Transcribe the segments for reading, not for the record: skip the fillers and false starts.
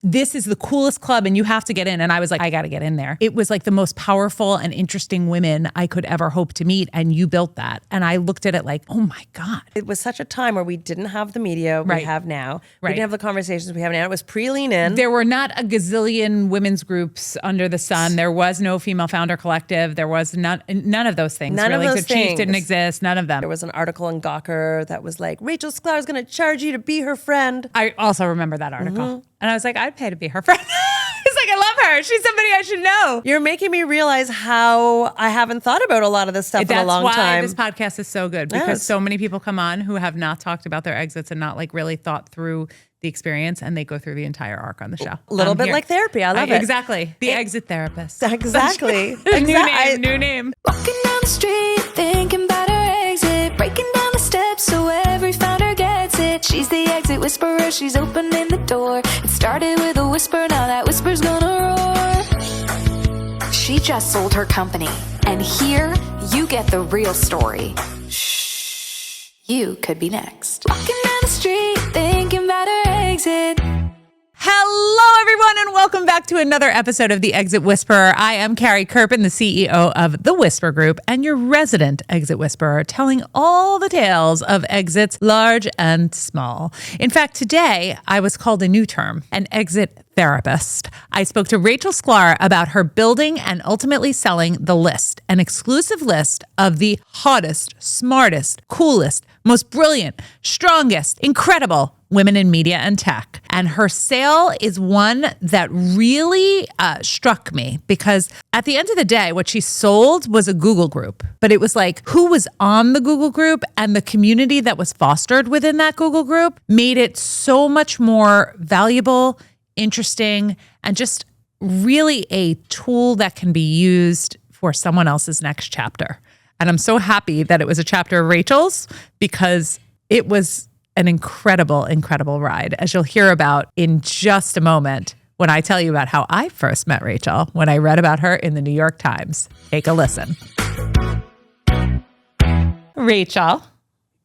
this is the coolest club and you have to get in. And I was like, I got to get in there. It was like the most powerful and interesting women I could ever hope to meet. And you built that. And I looked at it like, oh my God. It was such a time where we didn't have the media we have now. We Right. didn't have the conversations we have now. It was pre-lean in. There were not a gazillion women's groups under the sun. There was no female founder collective. There was none of those things. None really. of those The Chief things. didn't exist. None of them. There was an article in Gawker that was like, Rachel Sklar is going to charge you to be her friend. I also remember that article. And I was like, I'd pay to be her friend. It's like, I love her. She's somebody I should know. You're making me realize how I haven't thought about a lot of this stuff in a long time. That's why this podcast is so good, because so many people come on who have not talked about their exits and not like really thought through the experience, and they go through the entire arc on the show. A little bit like therapy. I love it. Exactly. The exit therapist. Exactly. New name. Walking down the street, thinking about her exit, breaking down the steps so every founder gets it. She's the exit whisperer, she's opening the door. It started with a whisper, now that whisper's gonna roar. She just sold her company, and here you get the real story. Shh, you could be next. Walking down the street, thinking about her exit. Hello, everyone, and welcome back to another episode of The Exit Whisperer. I am Carrie Kirpin, the CEO of The Whisper Group, and your resident exit whisperer, telling all the tales of exits, large and small. In fact, today, I was called a new term, an exit therapist. I spoke to Rachel Sklar about her building and ultimately selling The Li.st, an exclusive list of the hottest, smartest, coolest, most brilliant, strongest, incredible women in media and tech. And her sale is one that really struck me, because at the end of the day, what she sold was a Google group. But it was like who was on the Google group and the community that was fostered within that Google group made it so much more valuable, interesting, and just really a tool that can be used for someone else's next chapter. And I'm so happy that it was a chapter of Rachel's, because it was an incredible, incredible ride, as you'll hear about in just a moment when I tell you about how I first met Rachel when I read about her in the New York Times. Take a listen. Rachel.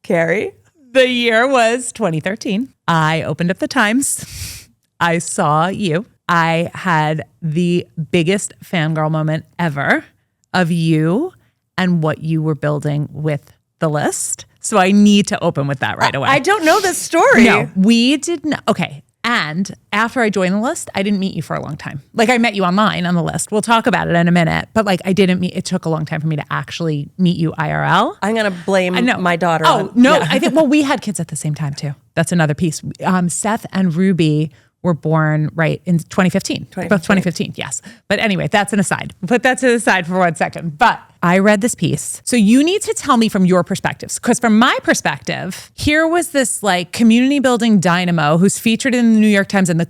Carrie. The year was 2013. I opened up the Times. I saw you. I had the biggest fangirl moment ever of you and what you were building with The Li.st. So I need to open with that right away. I don't know this story. No, we did not. Okay. And after I joined The Li.st, I didn't meet you for a long time. Like, I met you online on The Li.st. We'll talk about it in a minute. But like, it took a long time for me to actually meet you IRL. I'm going to blame my daughter. Oh, no. Yeah. I think, well, we had kids at the same time too. That's another piece. Seth and Ruby were born right in 2015. Both 2015, yes. But anyway, that's an aside. Put that to the side for 1 second. But I read this piece. So you need to tell me from your perspectives. Because from my perspective, here was this like community building dynamo who's featured in the New York Times, and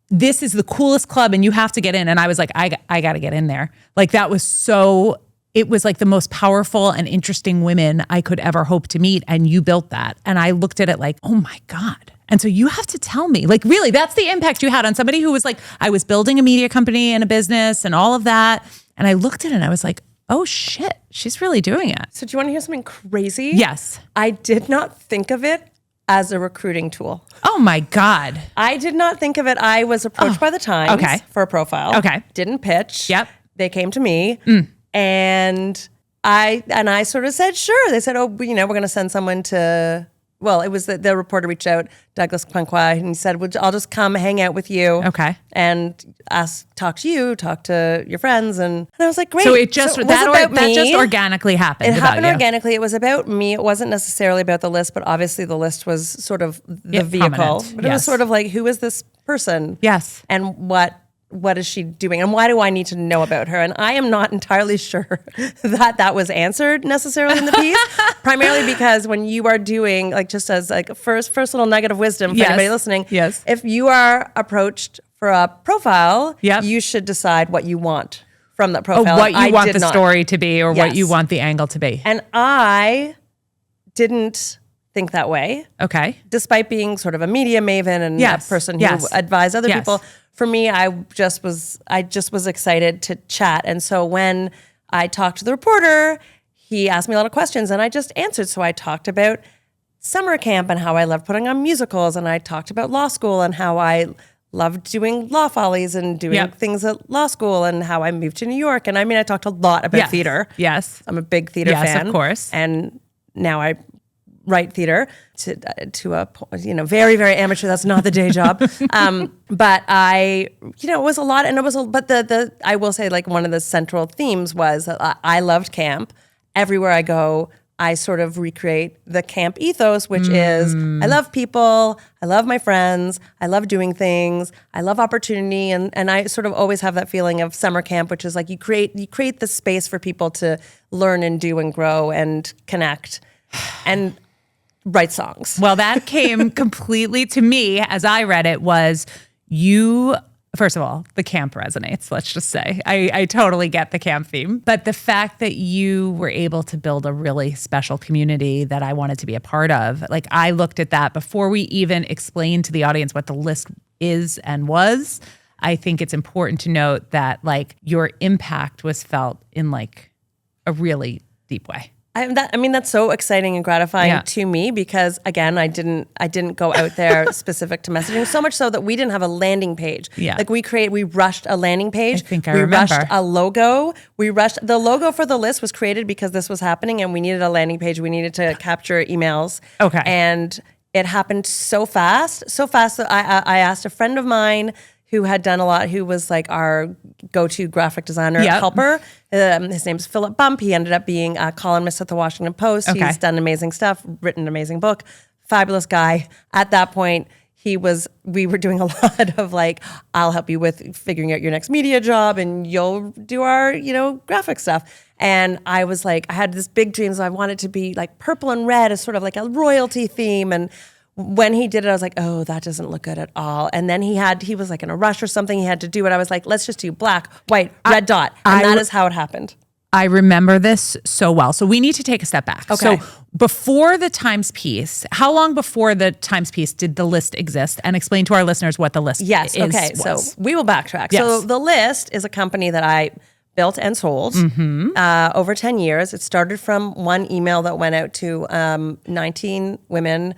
this is the coolest club and you have to get in. And I was like, I got to get in there. Like, that was so... It was like the most powerful and interesting women I could ever hope to meet. And you built that. And I looked at it like, oh my God. And so you have to tell me, like, really, that's the impact you had on somebody who was like, I was building a media company and a business and all of that. And I looked at it and I was like, oh shit, she's really doing it. So do you want to hear something crazy? Yes. I did not think of it as a recruiting tool. Oh my God. I did not think of it. I was approached by the Times for a profile. Okay. Didn't pitch. Yep. They came to me. And I sort of said, sure. They said, oh, we're going to send someone to, well, it was the reporter reached out, Douglas Planqua, and he said, well, I'll just come hang out with you. Okay. And talk to you, talk to your friends. And I was like, great. So it just, that just organically happened. It happened organically. It was about me. It wasn't necessarily about The Li.st, but obviously The Li.st was sort of the vehicle. Prominent. But it was sort of like, who is this person? Yes. And what is she doing? And why do I need to know about her? And I am not entirely sure that was answered necessarily in the piece, primarily because when you are doing, like, just as like first little nugget of wisdom for anybody listening, if you are approached for a profile, you should decide what you want from that profile. What you want the story to be, or what you want the angle to be. And I didn't think that way. Okay. Despite being sort of a media maven and a person who advised other people. For me, I just was excited to chat. And so when I talked to the reporter, he asked me a lot of questions and I just answered. So I talked about summer camp and how I love putting on musicals. And I talked about law school and how I loved doing law follies and doing Yep. things at law school, and how I moved to New York. And I mean, I talked a lot about theater. Yes. I'm a big theater Yes, fan. of course. And now I write theater to a very, very amateur. That's not the day job. But it was a lot, and but I will say, like, one of the central themes was that I loved camp. Everywhere I go, I sort of recreate the camp ethos, which is I love people, I love my friends, I love doing things, I love opportunity, and I sort of always have that feeling of summer camp, which is like you create the space for people to learn and do and grow and connect and write songs. Well, that came completely to me as I read it was you. First of all, the camp resonates, let's just say. I totally get the camp theme. But the fact that you were able to build a really special community that I wanted to be a part of, like I looked at that before we even explained to the audience what the list is and was. I think it's important to note that like your impact was felt in like a really deep way. That's so exciting and gratifying to me because again, I didn't go out there specific to messaging, so much so that we didn't have a landing page. Yeah. Like we rushed a landing page. I think I we remember. rushed a logo. The logo for the list was created because this was happening and we needed a landing page. We needed to capture emails. Okay. And it happened so fast that I asked a friend of mine who had done a lot, who was like our go-to graphic designer helper. His name's Philip Bump. He ended up being a columnist at the Washington Post. Okay. He's done amazing stuff, written an amazing book, fabulous guy. At that point, we were doing a lot of like, I'll help you with figuring out your next media job and you'll do our, graphic stuff. And I was like, I had this big dream, so I wanted to be like purple and red as sort of like a royalty theme. And when he did it, I was like, oh, that doesn't look good at all. And then he was like in a rush or something. He had to do it. I was like, let's just do black, white, red dot. And that is how it happened. I remember this so well. So we need to take a step back. Okay. So before the Times piece, how long before the Times piece did the list exist? And explain to our listeners what the list is. Yes. Okay. So we will backtrack. Yes. So the List is a company that I built and sold over 10 years. It started from one email that went out to 19 women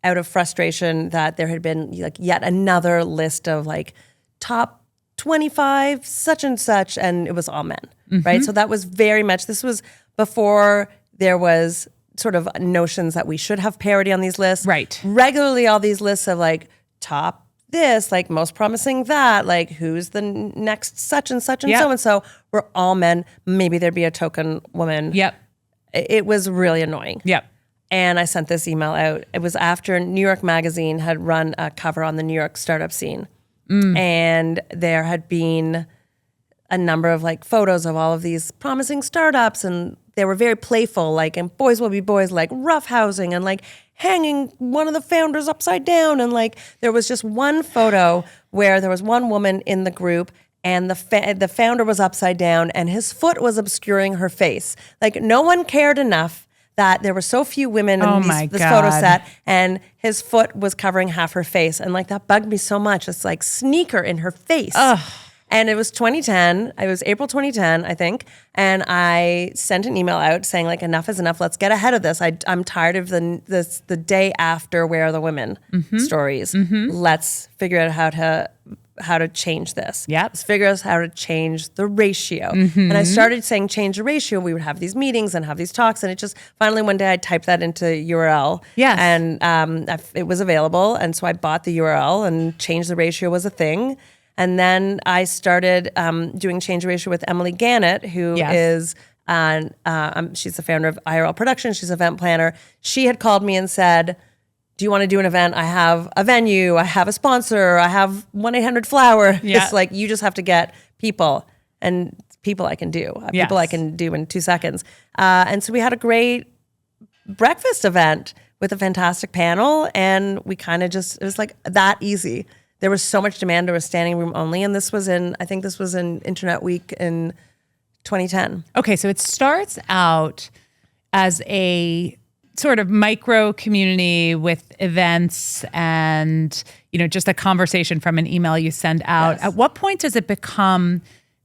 out of frustration that there had been like yet another list of like top 25 such and such, and it was all men, right? So that was very much, this was before there was sort of notions that we should have parity on these lists. Right. Regularly all these lists of like top this, like most promising that, like who's the next such and such and so were all men. Maybe there'd be a token woman. Yep. It was really annoying. Yep. And I sent this email out. It was after New York Magazine had run a cover on the New York startup scene. And there had been a number of like photos of all of these promising startups, and they were very playful, like, and boys will be boys, like roughhousing and like hanging one of the founders upside down. And like, there was just one photo where there was one woman in the group and the founder was upside down and his foot was obscuring her face. Like no one cared enough that there were so few women in this photo set, and his foot was covering half her face. And like, that bugged me so much. It's like sneaker in her face. Ugh. And it was 2010. It was April 2010, I think. And I sent an email out saying like, enough is enough. Let's get ahead of this. I'm tired of the day after Where Are the Women stories. Let's figure out how to change this. Yep. Let's figure out how to change the ratio. And I started saying change the ratio. We would have these meetings and have these talks. And it just finally one day I typed that into URL. Yes. And it was available. And so I bought the URL and change the ratio was a thing. And then I started doing change the ratio with Emily Gannett, who is she's the founder of IRL Productions. She's an event planner. She had called me and said, do you want to do an event? I have a venue, I have a sponsor, I have 1-800-FLOWER. Yeah. It's like, you just have to get people, and people I can do. People I can do in 2 seconds. And so we had a great breakfast event with a fantastic panel, and we kind of it was like that easy. There was so much demand. There was standing room only. And this was in Internet Week in 2010. Okay, so it starts out as a sort of micro community with events and, just a conversation from an email you send out. Yes. At what point does it become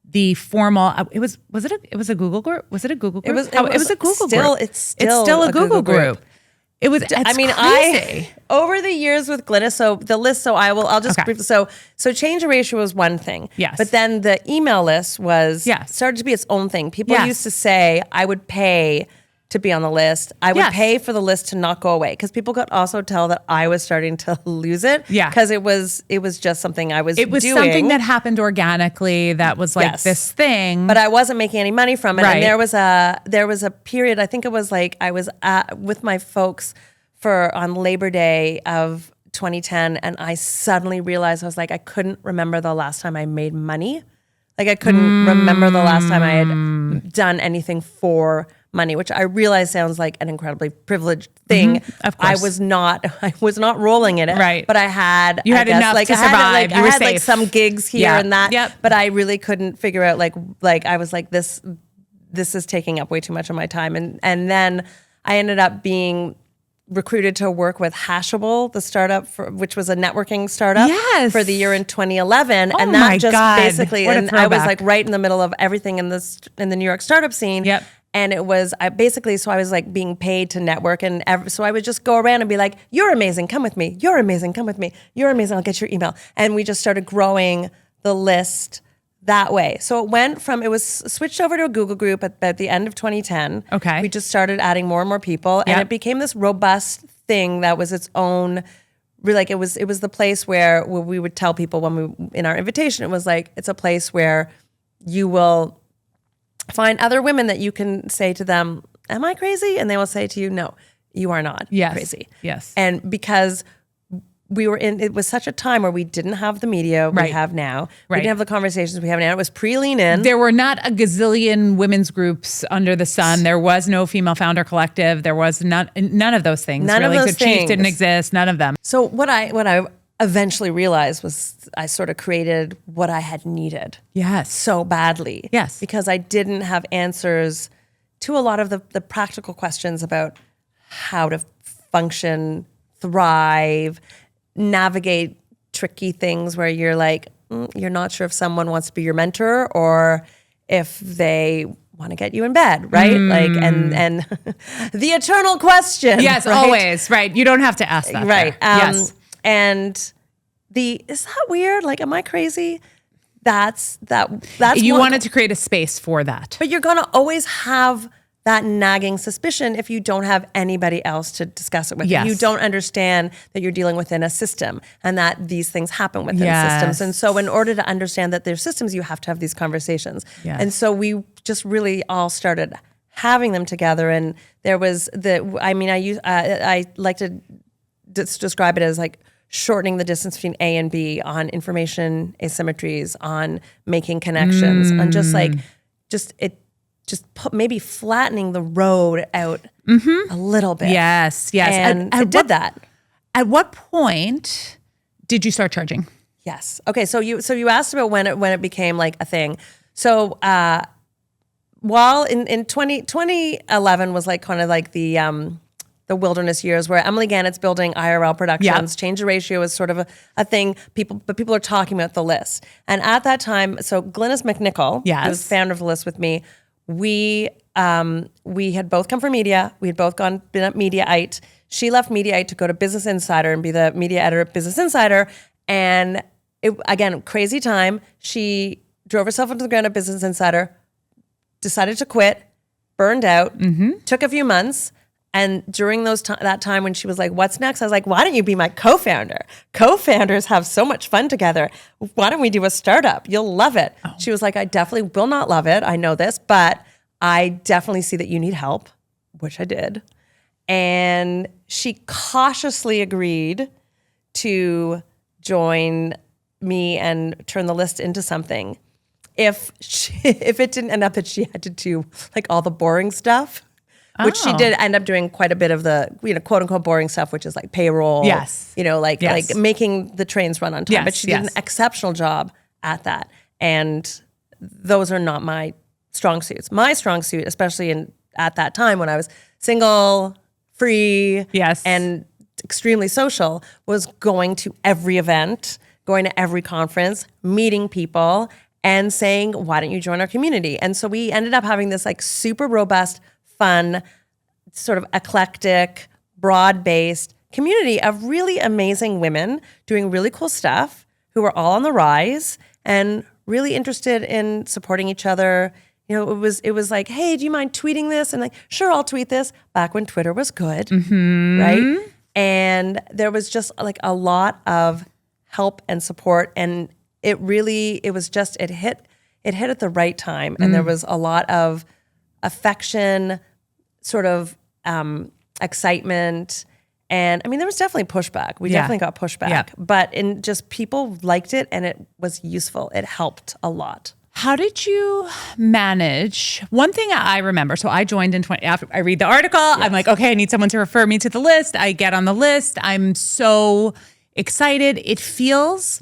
the formal? It was a Google group? Was it a Google group? It was a Google group. It's still a Google group. It was, crazy. Over the years with Glynis, so the list, I'll just Okay. briefly, so change of ratio was one thing. Yes. But then the email list was, Yes. started to be its own thing. People Yes. used to say, I would pay to be on the list. I would Yes. pay for the list to not go away, because people could also tell that I was starting to lose it. Yeah. Because it was just something I was doing. It was something that happened organically that was like Yes. this thing. But I wasn't making any money from it. Right. And there was a period, I think it was like I was with my folks on Labor Day of 2010, and I suddenly realized, I was like, I couldn't remember the last time I made money. Like I couldn't remember the last time I had done anything for money, which I realize sounds like an incredibly privileged thing. Of course. I was not rolling in it. Right. But I had enough to survive. You were I had like safe. some gigs here Yeah. and that. Yep. But I really couldn't figure out like I was like, this is taking up way too much of my time. And then I ended up being recruited to work with Hashable, the startup, which was a networking startup, Yes. for the year in 2011. Oh and my that just God. basically, What a and I was throwback. like right in the middle of everything in the New York startup scene. Yep. And it was, I was like being paid to network. And so I would just go around and be like, you're amazing, come with me. You're amazing, come with me. You're amazing, I'll get your email. And we just started growing the list that way. So it was switched over to a Google group at the end of 2010. Okay. We just started adding more and more people, and Yep. it became this robust thing that was its own, like it was the place where we would tell people in our invitation, it was like, it's a place where you will find other women that you can say to them, am I crazy? And they will say to you, no, you are not crazy. Yes. And because it was such a time where we didn't have the media we Right. have now. We Right. didn't have the conversations we have now. It was pre-lean in. There were not a gazillion women's groups under the sun. There was no female founder collective. There was none of those things. None of really. those Good Chief didn't things. exist. None of them. So what I eventually realized was I sort of created what I had needed Yes. so badly. Yes. Because I didn't have answers to a lot of the practical questions about how to function, thrive, navigate tricky things where you're like, you're not sure if someone wants to be your mentor or if they want to get you in bed, right? Like, and the eternal question. Yes, right? always. Right. You don't have to ask that. Right. there. Yes. And is that weird? Like, am I crazy? That's You one- wanted to create a space for that. But you're going to always have that nagging suspicion if you don't have anybody else to discuss it with. Yes. You don't understand that you're dealing within a system and that these things happen within Yes. systems. And so in order to understand that there's systems, you have to have these conversations. Yes. And so we just really all started having them together. And there was I like to describe it as like shortening the distance between A and B on information asymmetries, on making connections, on maybe flattening the road out a little bit. Yes. Yes. And I did that. At what point did you start charging? Yes. Okay. So you asked about when it became like a thing. So while in 2011 was like kind of like the wilderness years where Emily Gannett's building IRL productions, change the ratio is sort of a thing. People are talking about the list. And at that time, so Glynis McNichol, Yes. who was founder of the list with me, we had both come from media. We had both been at Mediaite. She left Mediaite to go to Business Insider and be the media editor at Business Insider. And again, crazy time. She drove herself into the ground at Business Insider, decided to quit, burned out, took a few months. And during that time when she was like, what's next? I was like, why don't you be my co-founder? Co-founders have so much fun together. Why don't we do a startup? You'll love it. Oh. She was like, I definitely will not love it. I know this, but I definitely see that you need help, which I did. And she cautiously agreed to join me and turn the list into something. If it didn't end up that she had to do like all the boring stuff, which she did end up doing quite a bit of the, quote unquote boring stuff, which is like payroll. Yes. Like making the trains run on time. Yes, But she did an exceptional job at that. And those are not my strong suits. My strong suit, especially at that time when I was single, free, and extremely social, was going to every event, going to every conference, meeting people, and saying, why don't you join our community? And so we ended up having this like super robust, fun, sort of eclectic, broad-based community of really amazing women doing really cool stuff who are all on the rise and really interested in supporting each other. You know, it was like, hey, do you mind tweeting this? And like, sure, I'll tweet this. Back when Twitter was good, right? And there was just like a lot of help and support, and it hit at the right time, and there was a lot of affection, sort of excitement. And I mean, there was definitely pushback. We definitely got pushback, but in just people liked it, and it was useful. It helped a lot. How did you manage? One thing I remember, so I joined after I read the article, I'm like, okay, I need someone to refer me to the list. I get on the list. I'm so excited. It feels,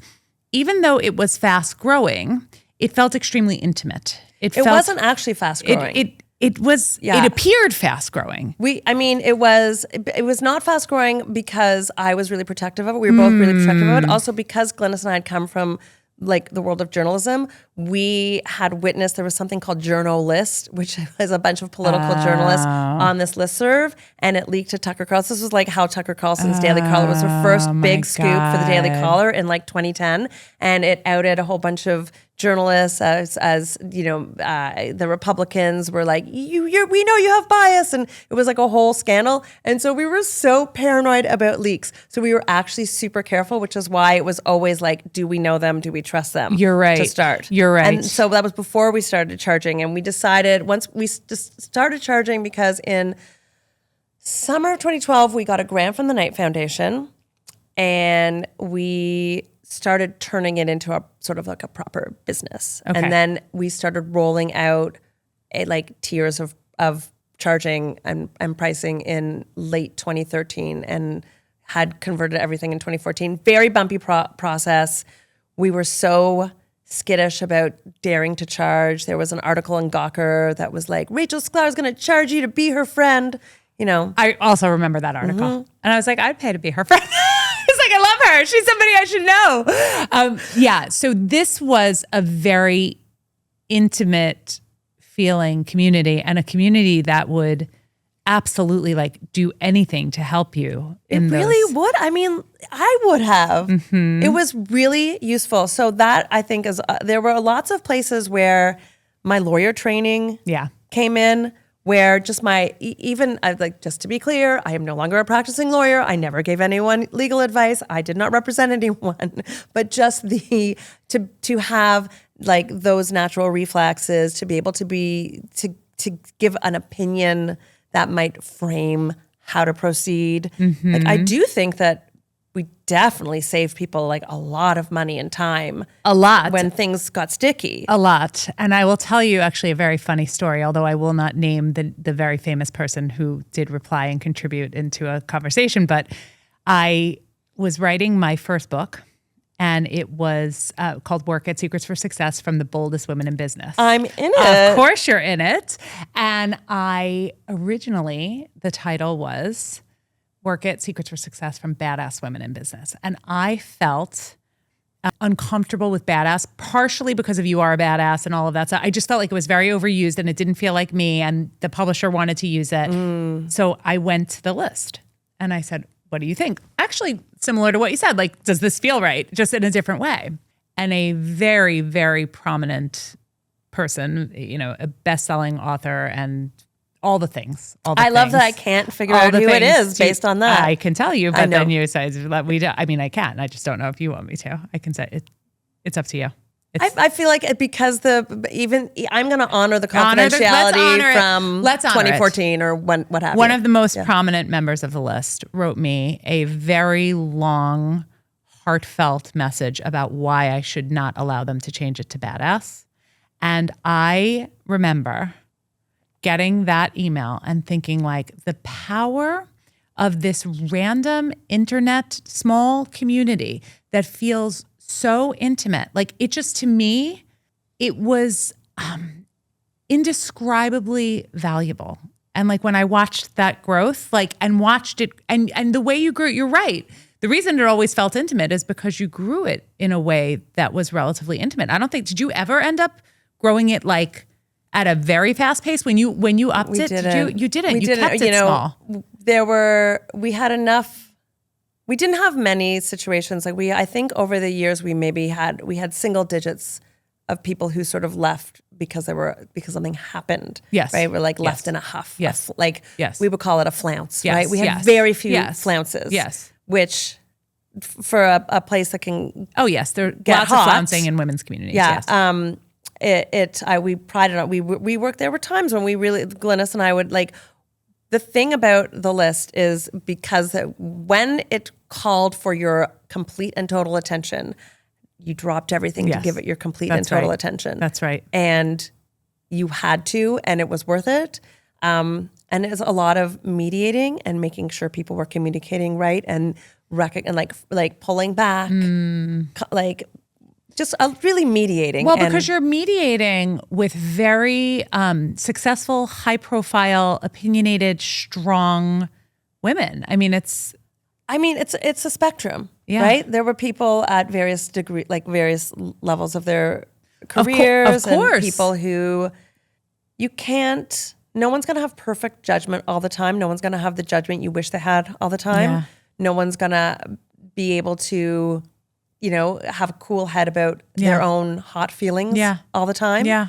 even though it was fast growing, it felt extremely intimate. It wasn't actually fast growing. It appeared fast growing. It was not fast growing because I was really protective of it. We were both really protective of it. Also because Glennis and I had come from like the world of journalism, we had witnessed there was something called Journal.st, which was a bunch of political journalists on this listserv, and it leaked to Tucker Carlson. This was like how Tucker Carlson's Daily Caller was the first big scoop for the Daily Caller in like 2010, and it outed a whole bunch of journalists as you know, the Republicans were like, we know you have bias, and it was like a whole scandal. And so we were so paranoid about leaks. So we were actually super careful, which is why it was always like, do we know them? Do we trust them? You're right. To start. You're right. And so that was before we started charging, and we decided once we just started charging, because in summer of 2012 we got a grant from the Knight Foundation, and we started turning it into a sort of like a proper business. Okay. And then we started rolling out tiers of charging and pricing in late 2013, and had converted everything in 2014. Very bumpy process. We were so skittish about daring to charge. There was an article in Gawker that was like, Rachel Sklar is going to charge you to be her friend. You know, I also remember that article, and I was like, I'd pay to be her friend. I love her. She's somebody I should know. So this was a very intimate feeling community, and a community that would absolutely like do anything to help you. Really would. I mean, I would have. It was really useful. So that, I think, is there were lots of places where my lawyer training came in, where just just to be clear, I am no longer a practicing lawyer. I never gave anyone legal advice. I did not represent anyone, but just to have like those natural reflexes, to be able to give an opinion that might frame how to proceed. Like, I do think that we definitely saved people like a lot of money and time. A lot. When things got sticky. A lot. And I will tell you actually a very funny story, although I will not name the very famous person who did reply and contribute into a conversation. But I was writing my first book, and it was called Work It: Secrets for Success from the Boldest Women in Business. I'm in it. Of course you're in it. And originally, the title was Work It: Secrets for Success from Badass Women in Business. And I felt uncomfortable with badass, partially because of You Are a Badass and all of that. So I just felt like it was very overused, and it didn't feel like me, and the publisher wanted to use it. So I went to the list, and I said, what do you think? Actually, similar to what you said, like, does this feel right? Just in a different way. And a very, very prominent person, you know, a best-selling author and all the things. I love that I can't figure out who it is based on that. I can tell you, but then you say that we do. I mean, I can. I just don't know if you want me to. I can say it. It's up to you. I feel like because I'm going to honor the confidentiality from 2014 or what have you. One of the most prominent members of the list wrote me a very long, heartfelt message about why I should not allow them to change it to badass. And I remember getting that email and thinking, like, the power of this random internet small community that feels so intimate. Like, it just, to me, it was indescribably valuable. And like, when I watched that growth, like, and watched it, and the way you grew it, you're right. The reason it always felt intimate is because you grew it in a way that was relatively intimate. I don't think, did you ever end up growing it like at a very fast pace when you upped it? You didn't. You kept it small. We had enough. We didn't have many situations I think over the years we had single digits of people who sort of left because something happened. Yes. Right. We're left in a huff. Yes. We would call it a flounce. Yes. Right. We had very few flounces. Yes. Which for a place that can. Oh yes. There are get lots hot, of flouncing in women's communities. Yeah. Yes. We prided on, we worked, there were times when Glynis and I would the thing about the list is because when it called for your complete and total attention, you dropped everything to give it your complete and total attention. That's right. And you had to, and it was worth it. And it's a lot of mediating and making sure people were communicating right and pulling back, just really mediating. Well, because you're mediating with very successful, high-profile, opinioned, strong women. I mean, it's a spectrum, right? There were people at various degree, various levels of their careers, of course. And people who no one's going to have perfect judgment all the time. No one's going to have the judgment you wish they had all the time. Yeah. No one's going to be able to, have a cool head about their own hot feelings all the time. Yeah.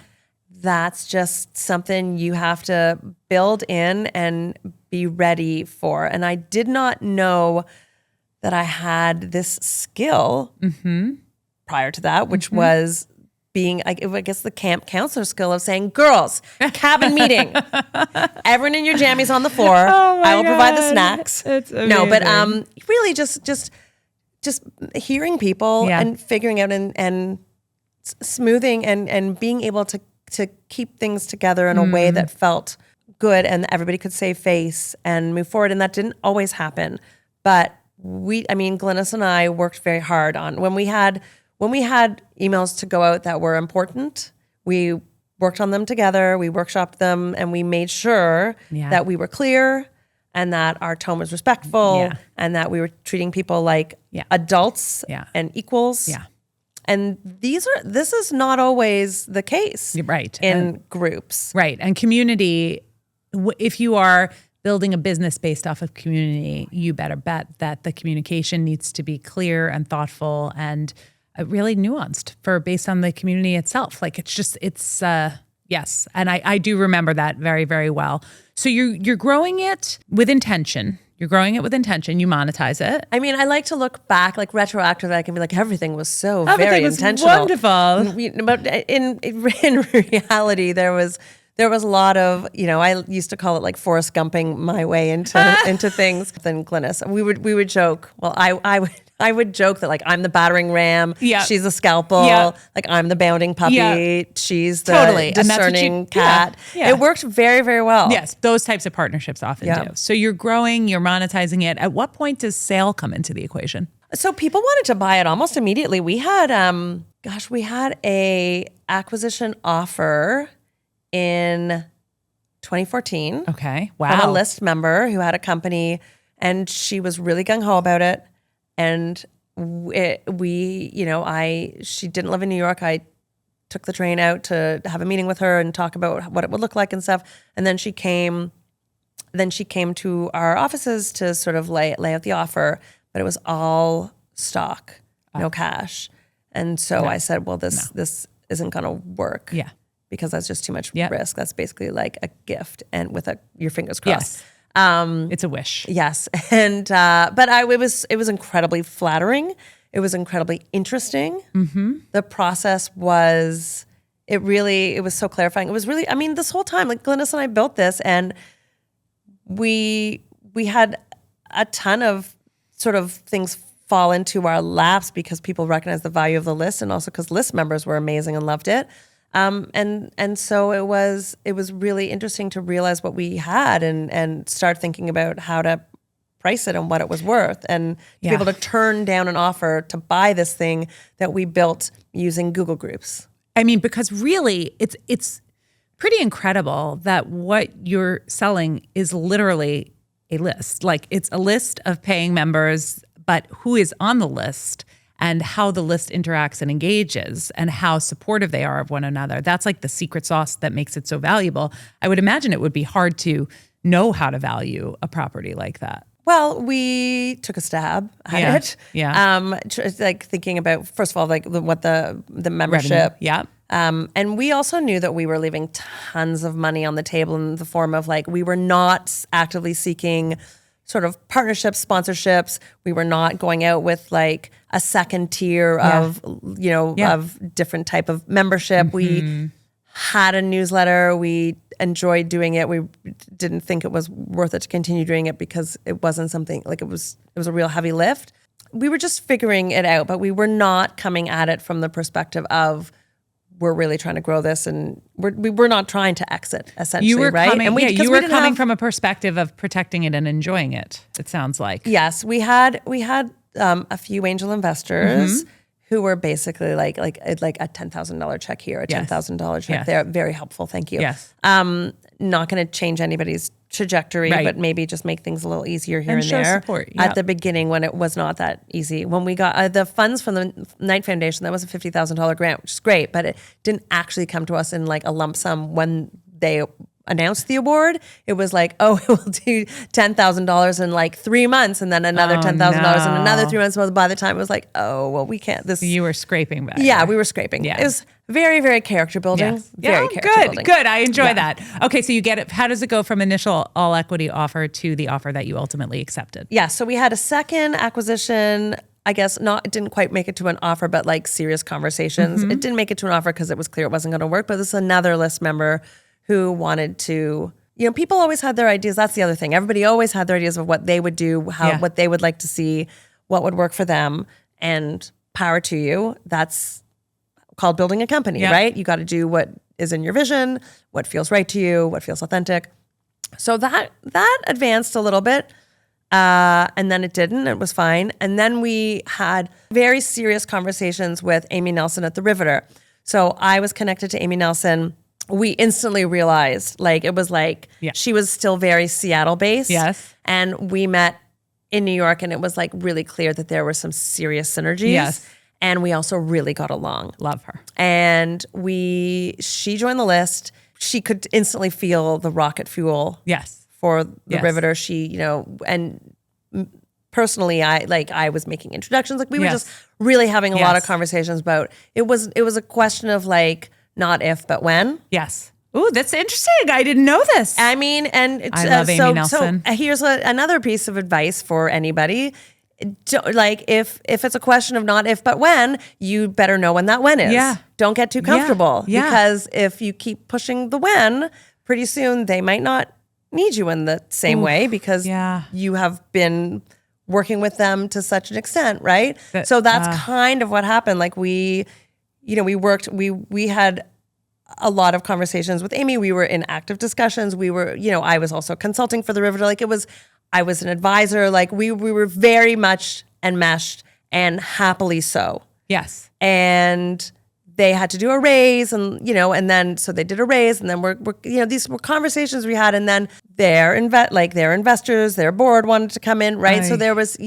That's just something you have to build in and be ready for. And I did not know that I had this skill prior to that, which was being, I guess, the camp counselor skill of saying, girls, cabin meeting. Everyone in your jammies on the floor. I will provide the snacks. It's amazing. No, but really just hearing people and figuring out and smoothing and being able to keep things together in a way that felt good and everybody could save face and move forward. And that didn't always happen. But Glynis and I worked very hard on when we had emails to go out that were important, we worked on them together, we workshopped them, and we made sure that we were clear and that our tone was respectful and that we were treating people like adults and equals. Yeah. And this is not always the case in groups. Right. And community, if you are building a business based off of community, you better bet that the communication needs to be clear and thoughtful and really nuanced based on the community itself. Yes. And I do remember that very, very well. So you're growing it with intention. You're growing it with intention. You monetize it. I like to look back, retroactively. I can be everything was very intentional. Wonderful. But in reality, there was a lot of, I used to call it Forrest Gumping my way into things. Then Glynis, we would joke. Well, I would joke that I'm the battering ram. Yeah. She's the scalpel. Yeah. I'm the bounding puppy. Yeah. She's the discerning cat. Yeah. It worked very, very well. Yes, those types of partnerships often do. So you're growing, you're monetizing it. At what point does sale come into the equation? So people wanted to buy it almost immediately. We had a acquisition offer in 2014. Okay. Wow. From a Li.st member who had a company, and she was really gung-ho about it. And she didn't live in New York. I took the train out to have a meeting with her and talk about what it would look like and stuff. And then she came to our offices to sort of lay out the offer, but it was all stock, no cash. And so I said, well, this isn't going to work. Yeah. Because that's just too much risk. That's basically like a gift and with your fingers crossed. Yes. It's a wish. Yes. And, but it was incredibly flattering. It was incredibly interesting. Mm-hmm. The process was, it was so clarifying. It was really, this whole time, Glynis and I built this, and we had a ton of sort of things fall into our laps because people recognized the value of the list, and also because Li.st members were amazing and loved it. And so it was really interesting to realize what we had and start thinking about how to price it and what it was worth, and to be able to turn down an offer to buy this thing that we built using Google Groups. Because really it's pretty incredible that what you're selling is literally a list. It's a list of paying members, but who is on the list and how the list interacts and engages and how supportive they are of one another. That's like the secret sauce that makes it so valuable. I would imagine it would be hard to know how to value a property like that. Well, we took a stab at it. Yeah. Like thinking about, first of all, like what the membership. Revenue. Yeah. And we also knew that we were leaving tons of money on the table in the form of like, we were not actively seeking sort of partnerships, sponsorships. We were not going out with like a second tier of, of different type of membership. We had a newsletter. We enjoyed doing it. We didn't think it was worth it to continue doing it because it wasn't something like it was a real heavy lift. We were just figuring it out, but we were not coming at it from the perspective of we're really trying to grow this, and we were not trying to exit, essentially, you were right? Coming, and you were coming from a perspective of protecting it and enjoying it, it sounds like. Yes, we had a few angel investors who were basically like a $10,000 check here, a $10,000 check there. Very helpful, thank you. Yes. Not going to change anybody's trajectory, but maybe just make things a little easier here and there. Support, at the beginning when it was not that easy. When we got the funds from the Knight Foundation, that was a $50,000 grant, which is great, but it didn't actually come to us in like a lump sum when they announced the award. It was like, oh, we'll do $10,000 in like 3 months, and then another $10,000 in another 3 months. Well, by the time it was like, oh, well, we can't. This you were scraping back. Yeah, we were scraping. Yeah. It was very, very character building. Yes. Very character building. Good. I enjoy that. Okay, so you get it. How does it go from initial all equity offer to the offer that you ultimately accepted? Yeah, so we had a second acquisition. I guess it didn't quite make it to an offer, but like serious conversations. It didn't make it to an offer because it was clear it wasn't going to work. But this is another list member who wanted to, people always had their ideas. That's the other thing. Everybody always had their ideas of what they would do, what they would like to see, what would work for them. And power to you. That's called building a company, right? You got to do what is in your vision, what feels right to you, what feels authentic. So that advanced a little bit. And then it didn't. It was fine. And then we had very serious conversations with Amy Nelson at the Riveter. So I was connected to Amy Nelson. We instantly realized, she was still very Seattle based. Yes. And we met in New York, and it was like really clear that there were some serious synergies. Yes. And we also really got along. Love her. And she joined the list. She could instantly feel the rocket fuel. Yes. For the Riveter. She, and personally, I was making introductions. Like we were just really having a lot of conversations about, it was a question of like, not if, but when. Yes. Ooh, that's interesting. I didn't know this. I mean, and I love Amy Nelson. So here's another piece of advice for anybody. Like if it's a question of not if, but when, you better know when that when is. Yeah. Don't get too comfortable. Yeah. Because if you keep pushing the when, pretty soon they might not need you in the same way because you have been working with them to such an extent, right? So that's kind of what happened. Like we had a lot of conversations with Amy. We were in active discussions. We were, I was also consulting for the Riveter. Like I was an advisor. Like we were very much enmeshed, and happily so. Yes. And they had to do a raise, and then so they did a raise, and then we're these were conversations we had, and then their investors, their board wanted to come in, right? So there was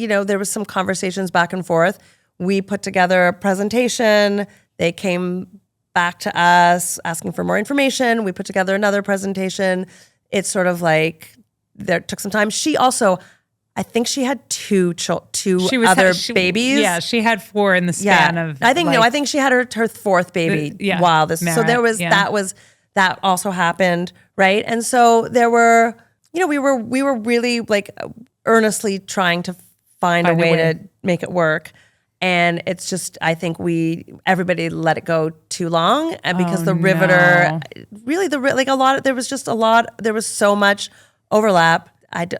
some conversations back and forth. We put together a presentation. They came back to us asking for more information. We put together another presentation. It's sort of like there took some time. She also, I think she had two other babies. Yeah, she had 4 in the span of. I think she had her fourth baby while this. So there was that also happened, right? And so there were, we were really like earnestly trying to find a way to make it work. And it's just, I think everybody let it go too long, and because the Riveter, really there was so much overlap.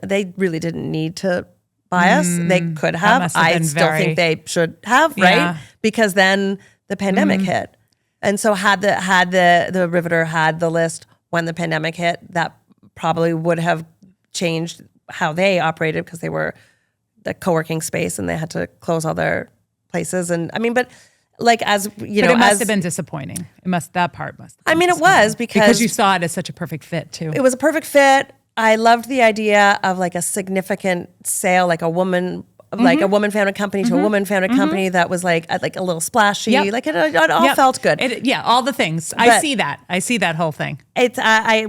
They really didn't need to buy us. They could have. I still think they should have, right? Because then the pandemic hit. And so had the Riveter had the list when the pandemic hit, that probably would have changed how they operated, because they were the co-working space and they had to close all their places. And I mean, but like, as you know, it must have been disappointing. That part must have been it was because you saw it as such a perfect fit too. It was a perfect fit. I loved the idea of like a significant sale, like a woman like a woman founded company to a woman founded company that was like a little splashy. Yep. Like it all felt good. All the things. I see that whole thing. It's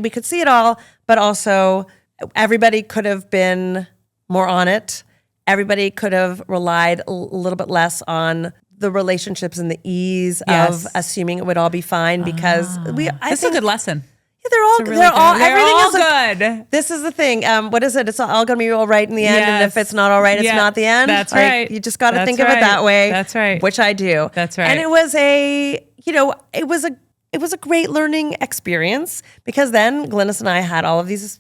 we could see it all, but also everybody could have been more on it. Everybody could have relied a little bit less on the relationships and the ease of assuming it would all be fine because It's a good lesson. They're all good. This is the thing. What is it? It's all going to be all right in the end. And if it's not all right, it's not the end. That's like, right. You just got to think of it that way. That's right. Which I do. That's right. And it was it was a great learning experience because then Glynis and I had all of these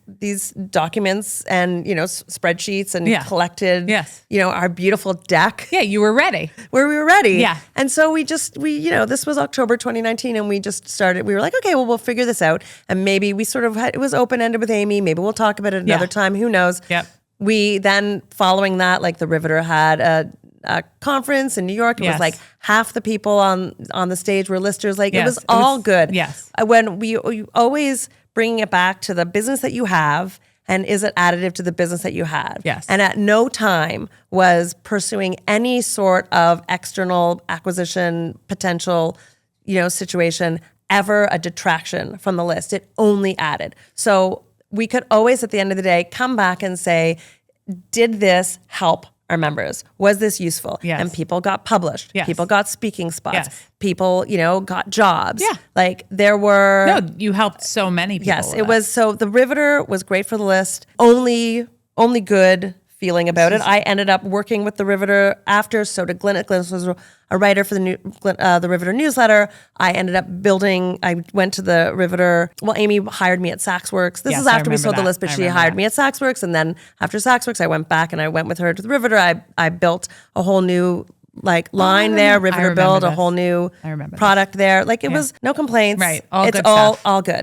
documents and, spreadsheets and collected, our beautiful deck. Yeah, you were ready. Where we were ready. Yeah. And so we this was October 2019 and we just started, we were like, okay, well, we'll figure this out. And maybe we sort of it was open-ended with Amy. Maybe we'll talk about it another time. Who knows? Yep. We then, following that, like the Riveter had a conference in New York. It was like half the people on the stage were listers. Like it was all good. Yes. When you always bringing it back to the business that you have and is it additive to the business that you have? Yes. And at no time was pursuing any sort of external acquisition potential, situation ever a detraction from the list. It only added. So we could always at the end of the day come back and say, did this help our members? Was this useful? Yes. And people got published. Yes. People got speaking spots. Yes. People, got jobs. Yeah. Like there were... No, you helped so many people. Yes, it was. So the Riveter was great for the list. Only good feeling about it. I ended up working with the Riveter after. So did Glynis. Glynis was a writer for the Riveter newsletter. I ended up I went to the Riveter. Well, Amy hired me at SaxWorks. This is after we sold the list, but she hired me at SaxWorks. And then after SaxWorks, I went back and I went with her to the Riveter. I built a whole new line there. Riveter built a whole new product there. Like it was no complaints. Right. All good.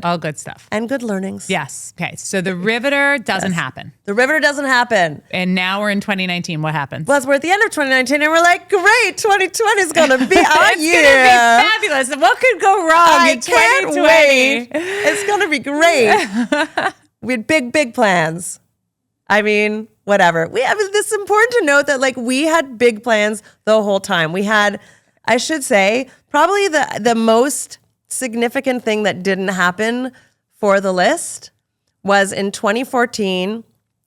All good stuff. And good learnings. Yes. Okay. So the Riveter doesn't happen. The Riveter doesn't happen. And now we're in 2019. What happens? Well, we're at the end of 2019 and we're like, great, 2020 is going to be our year. It's going to be fabulous. What could go wrong in 2020? Can't wait. It's going to be great. We had big plans. I mean, whatever. This is important to note that we had big plans the whole time. We had, I should say, probably the most significant thing that didn't happen for the list was in 2014,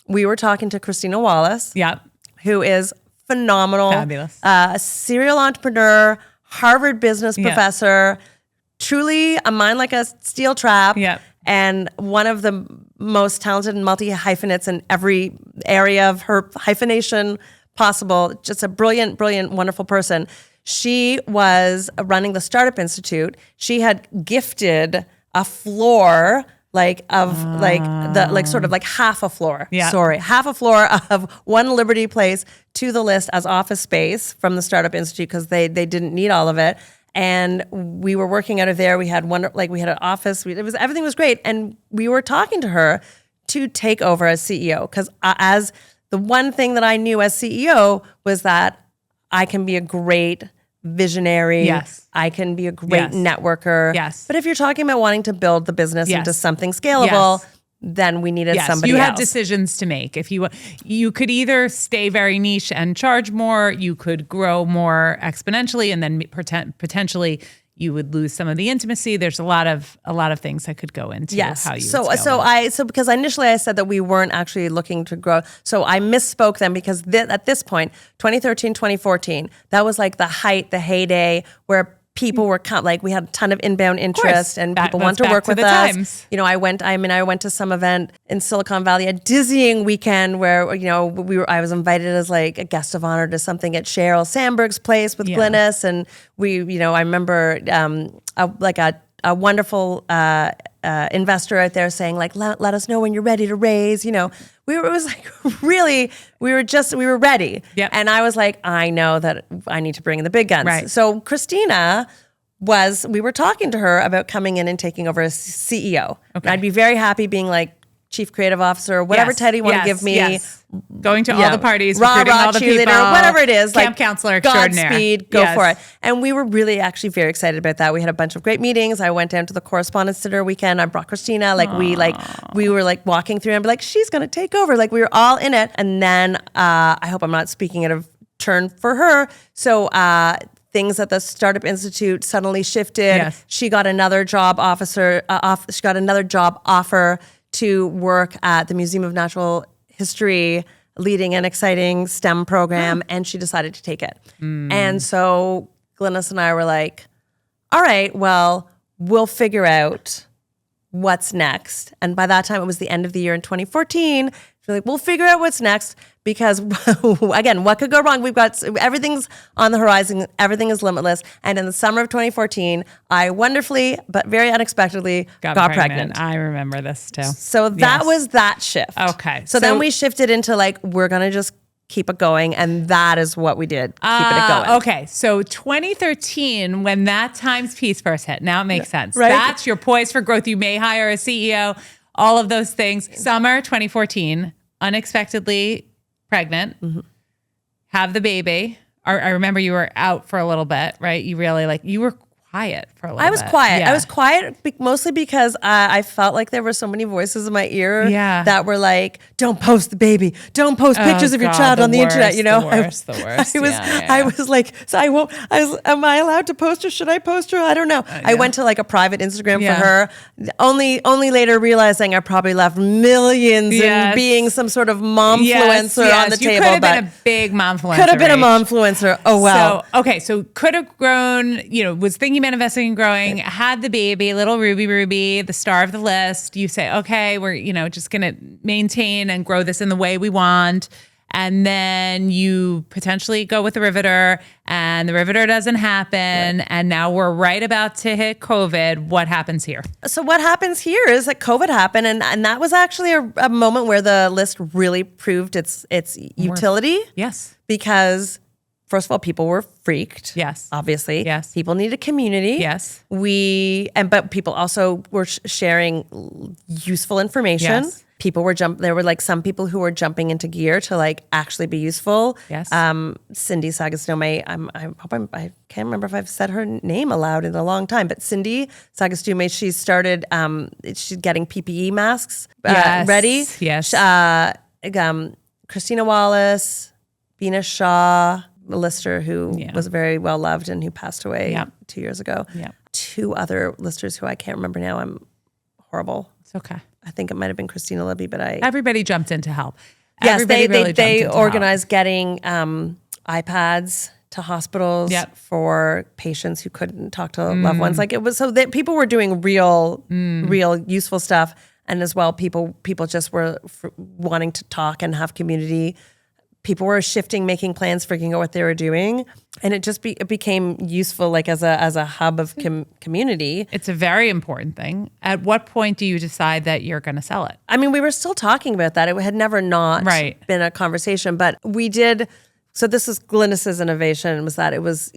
we were talking to Christina Wallace. Yep. Who is phenomenal. Fabulous. A serial entrepreneur, Harvard business professor, truly a mind like a steel trap. Yep. And one of the most talented and multi-hyphenates in every area of her hyphenation possible. Just a brilliant, wonderful person. She was running the Startup Institute. She had gifted a floor half a floor. Yeah. Sorry, half a floor of One Liberty Place to the list as office space from the Startup Institute because they didn't need all of it. And we were working out of there. We had we had an office. Everything was great. And we were talking to her to take over as CEO because as the one thing that I knew as CEO was that I can be a great visionary. Yes. I can be a great networker. Yes. But if you're talking about wanting to build the business into something scalable, then we needed somebody else. You else. had decisions to make. If you could either stay very niche and charge more, you could grow more exponentially, and then potentially you would lose some of the intimacy. There's a lot of things that could go into how you would scale because initially I said that we weren't actually looking to grow. So I misspoke then because at this point, 2013, 2014, that was like the heyday where people were we had a ton of inbound interest and people wanted to work with us. Times. I went to some event in Silicon Valley, a dizzying weekend where, I was invited as a guest of honor to something at Sheryl Sandberg's place with Glynis. And I remember a wonderful investor out there saying let us know when you're ready to raise, we were ready. Yep. And I was like, I know that I need to bring in the big guns. Right. So Christina we were talking to her about coming in and taking over as CEO. Okay. And I'd be very happy being chief creative officer, whatever title you want to give me. Yes. Going to all the parties, rah, recruiting all the cheerleader, people, whatever it is. camp counselor extraordinaire. Godspeed, go for it. And we were really actually very excited about that. We had a bunch of great meetings. I went down to the correspondence dinner weekend. I brought Christina. We were like walking through and be like, she's going to take over. Like we were all in it. And then I hope I'm not speaking out of turn for her. So things at the Startup Institute suddenly shifted. Yes. She got another job she got another job offer to work at the Museum of Natural History, leading an exciting STEM program, and she decided to take it. And so Glynis and I were like, all right, well, we'll figure out what's next. And by that time, it was the end of the year in 2014. We're like, we'll figure out what's next because, again, what could go wrong? We've got everything's on the horizon. Everything is limitless. And in the summer of 2014, I wonderfully, but very unexpectedly, got pregnant. I remember this too. So that was that shift. Okay. So then we shifted into like, we're going to just keep it going. And that is what we did, keeping it going. Okay. So 2013, when that Times piece first hit, now it makes sense. Right. That's your poise for growth. You may hire a CEO, all of those things. Summer 2014, unexpectedly pregnant, have the baby. I remember you were out for a little bit, right? You really you were quiet for a little bit. I was quiet. Yeah. I was quiet mostly because I felt like there were so many voices in my ear that were like, don't post the baby. Don't post pictures of your child on the internet. You know, the worst. I was like, so I won't, am I allowed to post her? Should I post her? I don't know. I went to like a private Instagram for her. Only later realizing I probably left millions in being some sort of momfluencer on the table. You could have been a big momfluencer. Could have been a momfluencer. Oh, wow. So could have grown, was thinking about investing and growing, had the baby, little Ruby, the star of the list. You say, okay, we're, just going to maintain and grow this in the way we want. And then you potentially go with the Riveter and the Riveter doesn't happen. Right. And now we're right about to hit COVID. What happens here? So what happens here is that COVID happened. And that was actually a moment where the list really proved its utility. Yes. Because first of all, people were freaked. Yes. Obviously. Yes. People needed community. Yes. But people also were sharing useful information. Yes. People were there were like some people who were jumping into gear to like actually be useful. Yes. Cindy Sagastume, I can't remember if I've said her name aloud in a long time, but Cindy Sagastume, she started, she's getting PPE masks ready. Yes. Christina Wallace, Bina Shaw, a lister who was very well loved and who passed away 2 years ago. Yeah. 2 other listers who I can't remember now. I'm horrible. It's okay. I think it might have been Christina Libby, but everybody jumped in to help. Yes, they organized getting iPads to hospitals for patients who couldn't talk to loved ones. Like it was so that people were doing real useful stuff, and as well, people just were wanting to talk and have community. People were shifting, making plans, figuring out what they were doing, and it just it became useful, like as a hub of community. It's a very important thing. At what point do you decide that you're going to sell it? I mean, we were still talking about that. It had never not been a conversation, but we did. So this is Glynis's innovation, was that it was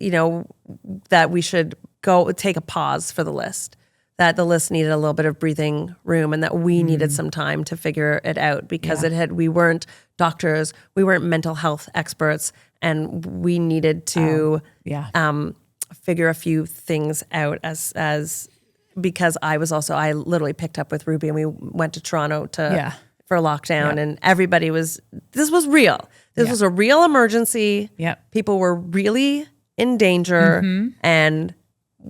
that we should go take a pause for the list. That the list needed a little bit of breathing room, and that we needed some time to figure it out because we weren't doctors, we weren't mental health experts, and we needed to figure a few things out as because I literally picked up with Ruby and we went to Toronto for a lockdown and everybody this was real. This was a real emergency. Yeah. People were really in danger and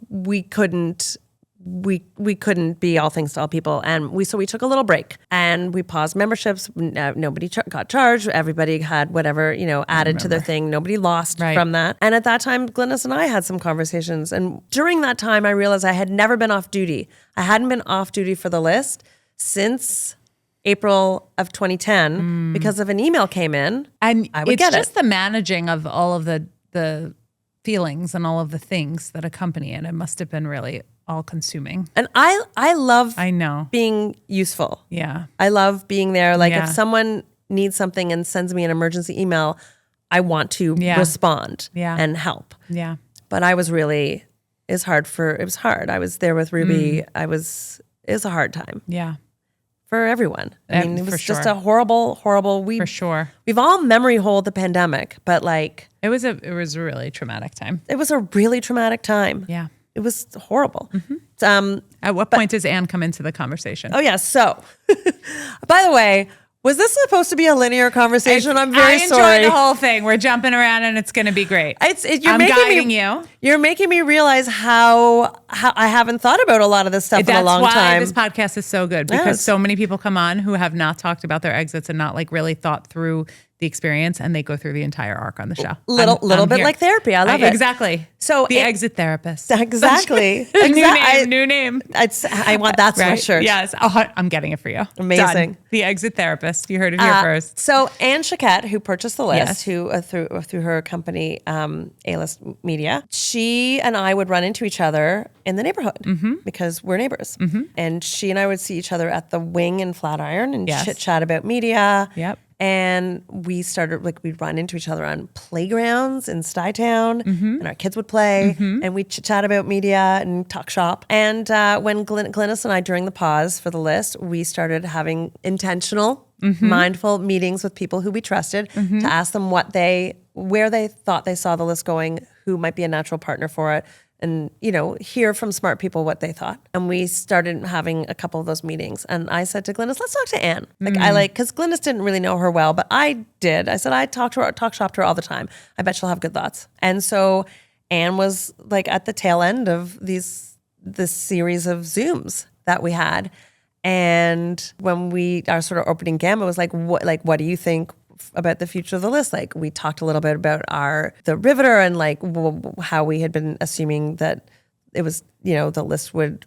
we couldn't be all things to all people, and we took a little break and we paused memberships. Nobody got charged. Everybody had whatever added to their thing. Nobody lost from that. And at that time, Glynis and I had some conversations. And during that time, I realized I had never been off duty. I hadn't been off duty for the list since April of 2010 because of an email came in, and I would it's get just the managing of all of the feelings and all of the things that accompany it. It must have been really all-consuming. And I love being useful. Yeah. I love being there. Like if someone needs something and sends me an emergency email, I want to respond and help. Yeah. But I was really, it was hard. I was there with Ruby. It was a hard time. Yeah. for everyone. I mean, it was for just sure. a horrible. For sure. We've all memory holed the pandemic, but like It was a really traumatic time. it was a really traumatic time. Yeah. It was horrible. At what point does Anne come into the conversation? Oh yeah. So, by the way, was this supposed to be a linear conversation? I'm very I enjoyed sorry. the whole thing. We're jumping around and it's going to be great. You're I'm making guiding me, you. You're making me realize how I haven't thought about a lot of this stuff in a long That's why time. this podcast is so good, because Yes. so many people come on who have not talked about their exits and not like really thought through the experience, and they go through the entire arc on the show. Little bit here. like therapy. I love it. Exactly. So the exit therapist. Exactly. New name. I want that sweatshirt. Yes. Oh, I'm getting it for you. Amazing. Done. The exit therapist. You heard it here first. So Anne Chiquette, who purchased the list, Yes. who through her company A-List Media, she and I would run into each other in the neighborhood because we're neighbors, and she and I would see each other at the Wing in Flatiron and Yes. chit chat about media. Yep. And we started we'd run into each other on playgrounds in Stuytown, and our kids would play, and we'd chit chat about media and talk shop. And when Glynis and I, during the pause for the list, we started having intentional, mindful meetings with people who we trusted to ask them where they thought they saw the list going, who might be a natural partner for it, and, hear from smart people what they thought. And we started having a couple of those meetings. And I said to Glynis, let's talk to Anne. Because Glynis didn't really know her well, but I did. I said, I talk shop to her all the time. I bet she'll have good thoughts. And so Anne was like at the tail end of this series of Zooms that we had. And when our sort of opening gamut was what do you think about the future of the list? Like, we talked a little bit about the Riveter and like how we had been assuming that it was, the list would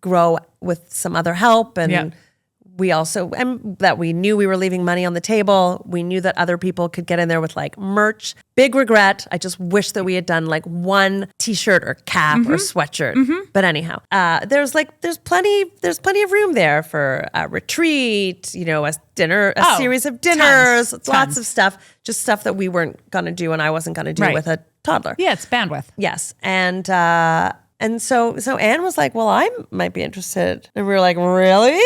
grow with some other help. And Yeah. we also, and that we knew we were leaving money on the table. We knew that other people could get in there with like merch. Big regret. I just wish that we had done like one t-shirt or cap or sweatshirt. But anyhow, there's plenty of room there for a retreat, a dinner, a series of dinners, lots of stuff, just stuff that we weren't going to do and I wasn't going to do with a toddler. Yeah, it's bandwidth. Yes. And so Anne was like, well, I might be interested. And we were like, really?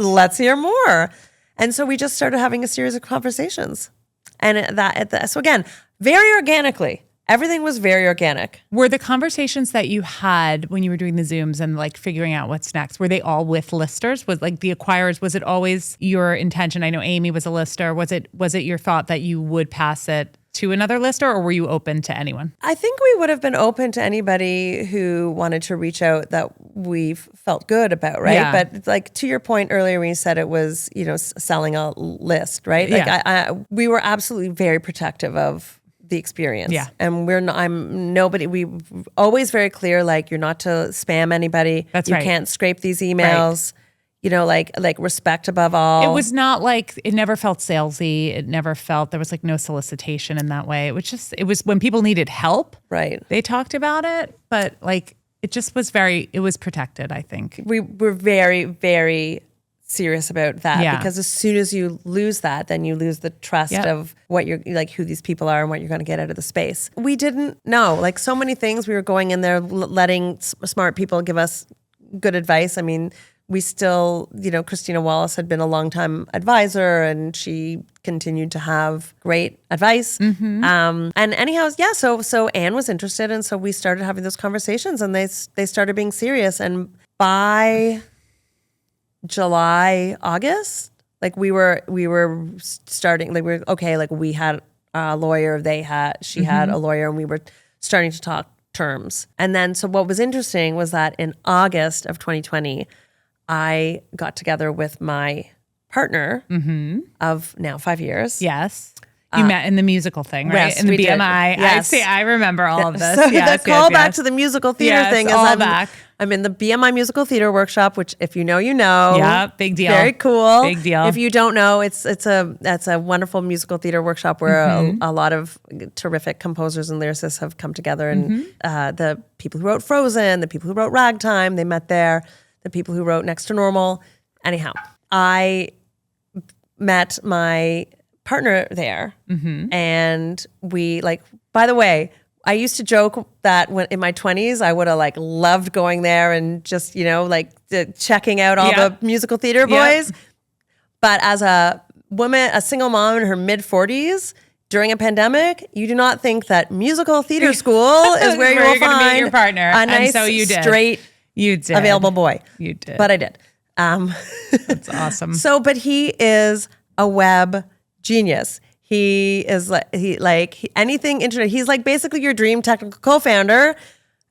Let's hear more. And so we just started having a series of conversations. And so again, very organically, everything was very organic. Were the conversations that you had when you were doing the Zooms and like figuring out what's next, were they all with listers? Was like the acquirers, was it always your intention? I know Amy was a lister. Was it your thought that you would pass it to another lister, or were you open to anyone? I think we would have been open to anybody who wanted to reach out that we felt good about, right? Yeah. But like to your point earlier when you said it was, selling a list, right? Like Yeah. we were absolutely very protective of the experience. Yeah. And we always very clear, like, you're not to spam anybody. That's you right. can't scrape these emails. Like respect above all. It was not like, it never felt salesy. It never felt, there was like no solicitation in that way. It was when people needed help, right. they talked about it, but like, it just was it was protected, I think. We were very, very serious about that because as soon as you lose that, then you lose the trust of what you're like, who these people are and what you're going to get out of the space. We didn't know, like, so many things. We were going in there letting smart people give us good advice. I mean, we still, Christina Wallace had been a longtime advisor and she continued to have great advice. And anyhow, so Anne was interested. And so we started having those conversations and they started being serious. And by July, August, like we were starting, like we had a lawyer, she had a lawyer, and we were starting to talk terms. And then, so what was interesting was that in August of 2020, I got together with my partner of now 5 years. Yes. You met in the musical thing, right? Yes, in the we did. BMI. Yes. I remember all of this. So yes, the call back yes. to the musical theater Yes, thing is all back. I'm in the BMI musical theater workshop, which if you know, you know. Yeah, big deal. Very cool. Big deal. If you don't know, that's a wonderful musical theater workshop where a lot of terrific composers and lyricists have come together, and the people who wrote Frozen, the people who wrote Ragtime, they met there. The people who wrote Next to Normal. Anyhow, I met my partner there, and we by the way, I used to joke that when in my 20s I would have loved going there and just checking out all the musical theater boys. But as a woman, a single mom in her mid-40s during a pandemic, you do not think that musical theater school is where you will you're gonna find meet your partner. a nice, And so you did. straight, You did. available boy. You did. But I did. That's awesome. So, but he is a web genius. He is anything internet. He's like basically your dream technical co-founder.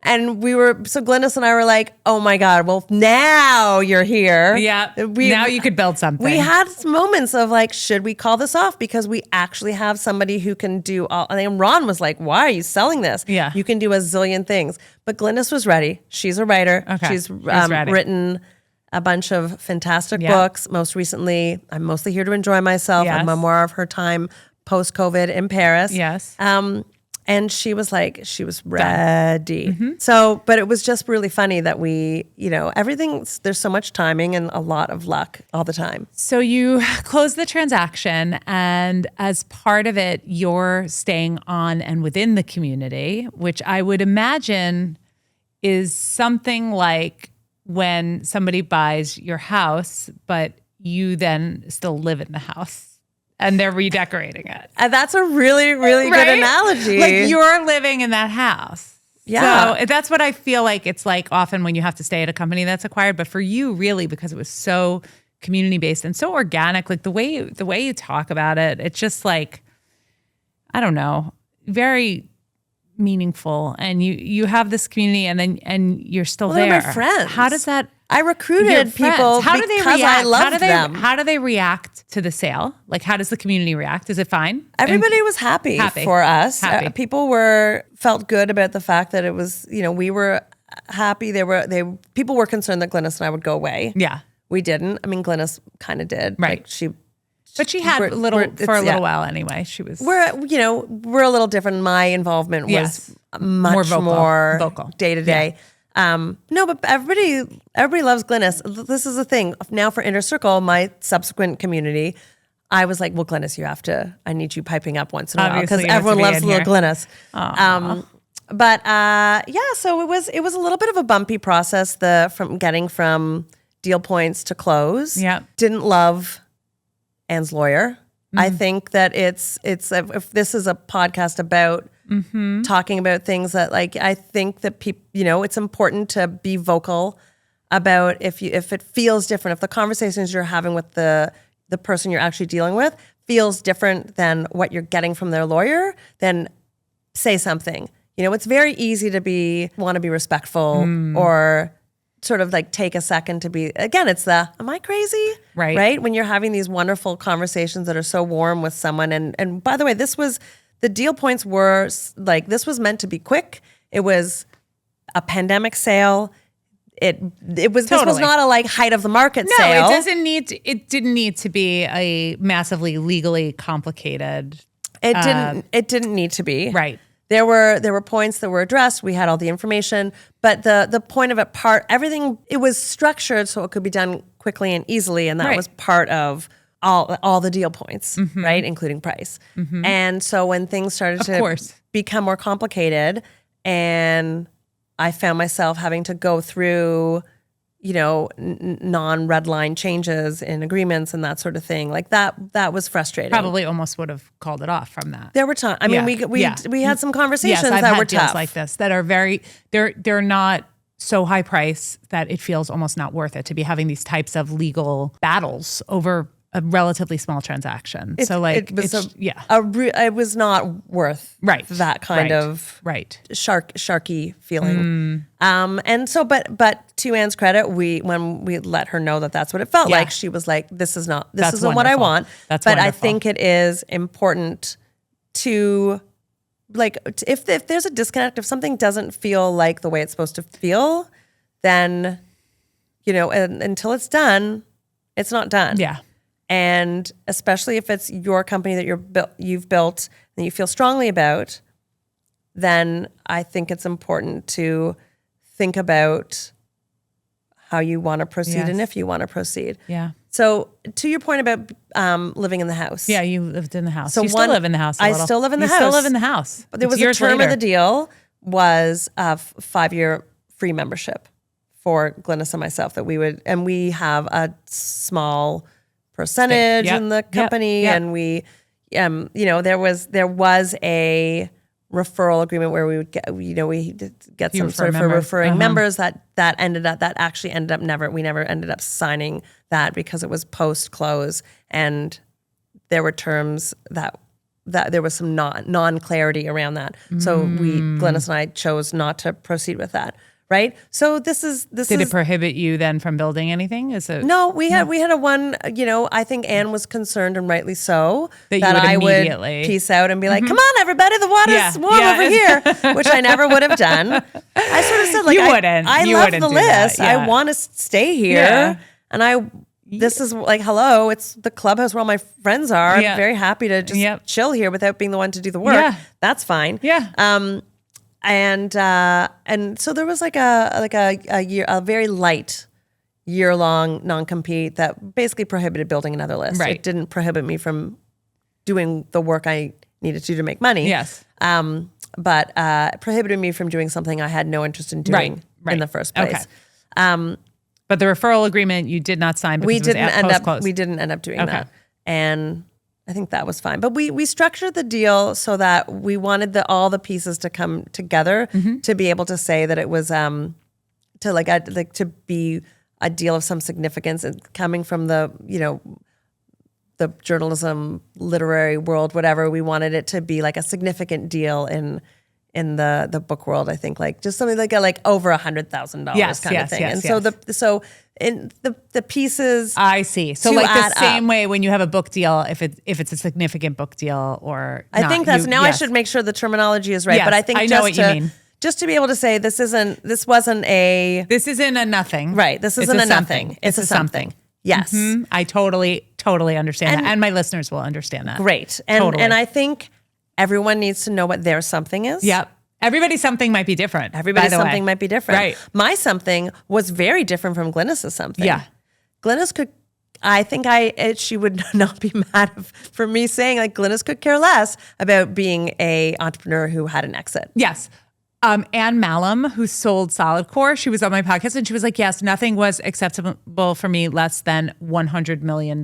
And Glynis and I were like, oh my God, well, now you're here. Yeah. Now you could build something. We had moments of like, should we call this off? Because we actually have somebody who can do all. And Ron was like, why are you selling this? Yeah. You can do a zillion things. But Glynis was ready. She's a writer. Okay. She's ready. written a bunch of fantastic books. Most recently, I'm Mostly Here to Enjoy Myself, Yes. a memoir of her time post-COVID in Paris. Yes. And she was ready. So, but it was just really funny that there's so much timing and a lot of luck all the time. So you close the transaction, and as part of it, you're staying on and within the community, which I would imagine is something like when somebody buys your house, but you then still live in the house. And they're redecorating it. And that's a really, really Right? good analogy. Like you're living in that house. Yeah. So that's what I feel like it's like often when you have to stay at a company that's acquired. But for you, really, because it was so community based and so organic, like the way you talk about it, it's just like, I don't know, very meaningful. And you have this community, and you're still there. They're my friends. How does that? I recruited Your people friends. How do they because react? I loved them. How do they react to the sale? Like, how does the community react? Is it fine? Everybody was happy for us. Happy. People felt good about the fact that it was, we were happy. People were concerned that Glynis and I would go away. Yeah. We didn't. I mean, Glynis kind of did. Right. Like But she had we're- a little we're- for a it's- little yeah. while anyway. She was we're a little different. My involvement was Yes. much more vocal. day to day. No, but everybody loves Glynis. This is the thing. Now for Inner Circle, my subsequent community, I was like, well, Glynis, I need you piping up once in a while Obviously, because you have to everyone be loves in little here. Glynis. So it was a little bit of a bumpy process. From deal points to close. Yeah. Didn't love Anne's lawyer. I think that if this is a podcast about talking about things that I think that people, it's important to be vocal about if it feels different, if the conversations you're having with the person you're actually dealing with feels different than what you're getting from their lawyer, then say something. It's very easy to want to be respectful or sort of take a second to be, again, it's am I crazy? Right. When you're having these wonderful conversations that are so warm with someone. And by the way, the deal points were this was meant to be quick. It was a pandemic sale. This was not a height of the market sale. No, it didn't need to be a massively legally complicated. It didn't need to be. Right. There were points that were addressed. We had all the information, but the point of everything, it was structured so it could be done quickly and easily, and that was part of all the deal points, right, including price. And so when things started to become more complicated, and I found myself having to go through, non-red line changes in agreements and that sort of thing, that was frustrating. Probably almost would have called it off from that. There were times. I mean, we had some conversations I've that had were deals tough. like this that are very they're not so high price that it feels almost not worth it to be having these types of legal battles over a relatively small transaction. It was not worth that kind of sharky feeling. And so, but to Anne's credit, when we let her know that that's what it felt like, she was like, this isn't what I want. That's but wonderful. I think it is important to if there's a disconnect, if something doesn't feel like the way it's supposed to feel, then, and until it's done, it's not done. Yeah. And especially if it's your company that you've built and you feel strongly about, then I think it's important to think about how you want to proceed and if you want to proceed. Yeah. So to your point about living in the house. Yeah, you lived in the house. So you still live in the house a little. I still live in the you house. still live in the house. But there was a term of the deal was a 5-year free membership for Glynis and myself that we have a small percentage Yep. in the company, Yep. and we, there was a referral agreement where we would get, we did get You some refer sort of for members. referring members that actually ended up we never ended up signing that because it was post close, and there were terms that there was some non-clarity around that. So Glynis and I chose not to proceed with that. Right. So this is. Did it prohibit you then from building anything? No, we had a one, I think Anne was concerned, and rightly so, that I immediately would peace out and be like, come on, everybody, the water's warm over here, which I never would have done. I sort of said, like, You wouldn't. I You love wouldn't the do that. list. Yeah. I want to stay here. Yeah. And this is like, hello, it's the clubhouse where all my friends are. Yeah. I'm very happy to just chill here without being the one to do the work. Yeah. That's fine. Yeah. And so there was like a very light year-long non-compete that basically prohibited building another list. Right. It didn't prohibit me from doing the work I needed to make money. Yes. But prohibited me from doing something I had no interest in doing in the first place. Okay. But the referral agreement you did not sign because We it was didn't end up. post-close. We didn't end up doing Okay. that, and I think that was fine. But we structured the deal so that we wanted all the pieces to come together to be able to say that it was to be a deal of some significance, and coming from the the journalism, literary world, whatever. We wanted it to be like a significant deal in the book world. I think like just something like over $100,000 kind of thing. And so in the pieces, I see. So like the same way when you have a book deal, if it's a significant book deal or I not, think that's I should make sure the terminology is right. Yes, but I think I know what you mean. Just to be able to say this wasn't a nothing. right. This isn't a nothing. It's a something. Yes. Mm-hmm. I totally understand that. And my listeners will understand that. Great. And I think everyone needs to know what their something is. Yep. Everybody's something might be different. Everybody's something might be different. Right. My something was very different from Glynis's something. Yeah. Glynis could, I think she would not be mad for me saying like Glynis could care less about being a entrepreneur who had an exit. Yes. Anne Malum, who sold Solid Core, she was on my podcast and she was like, yes, nothing was acceptable for me less than $100 million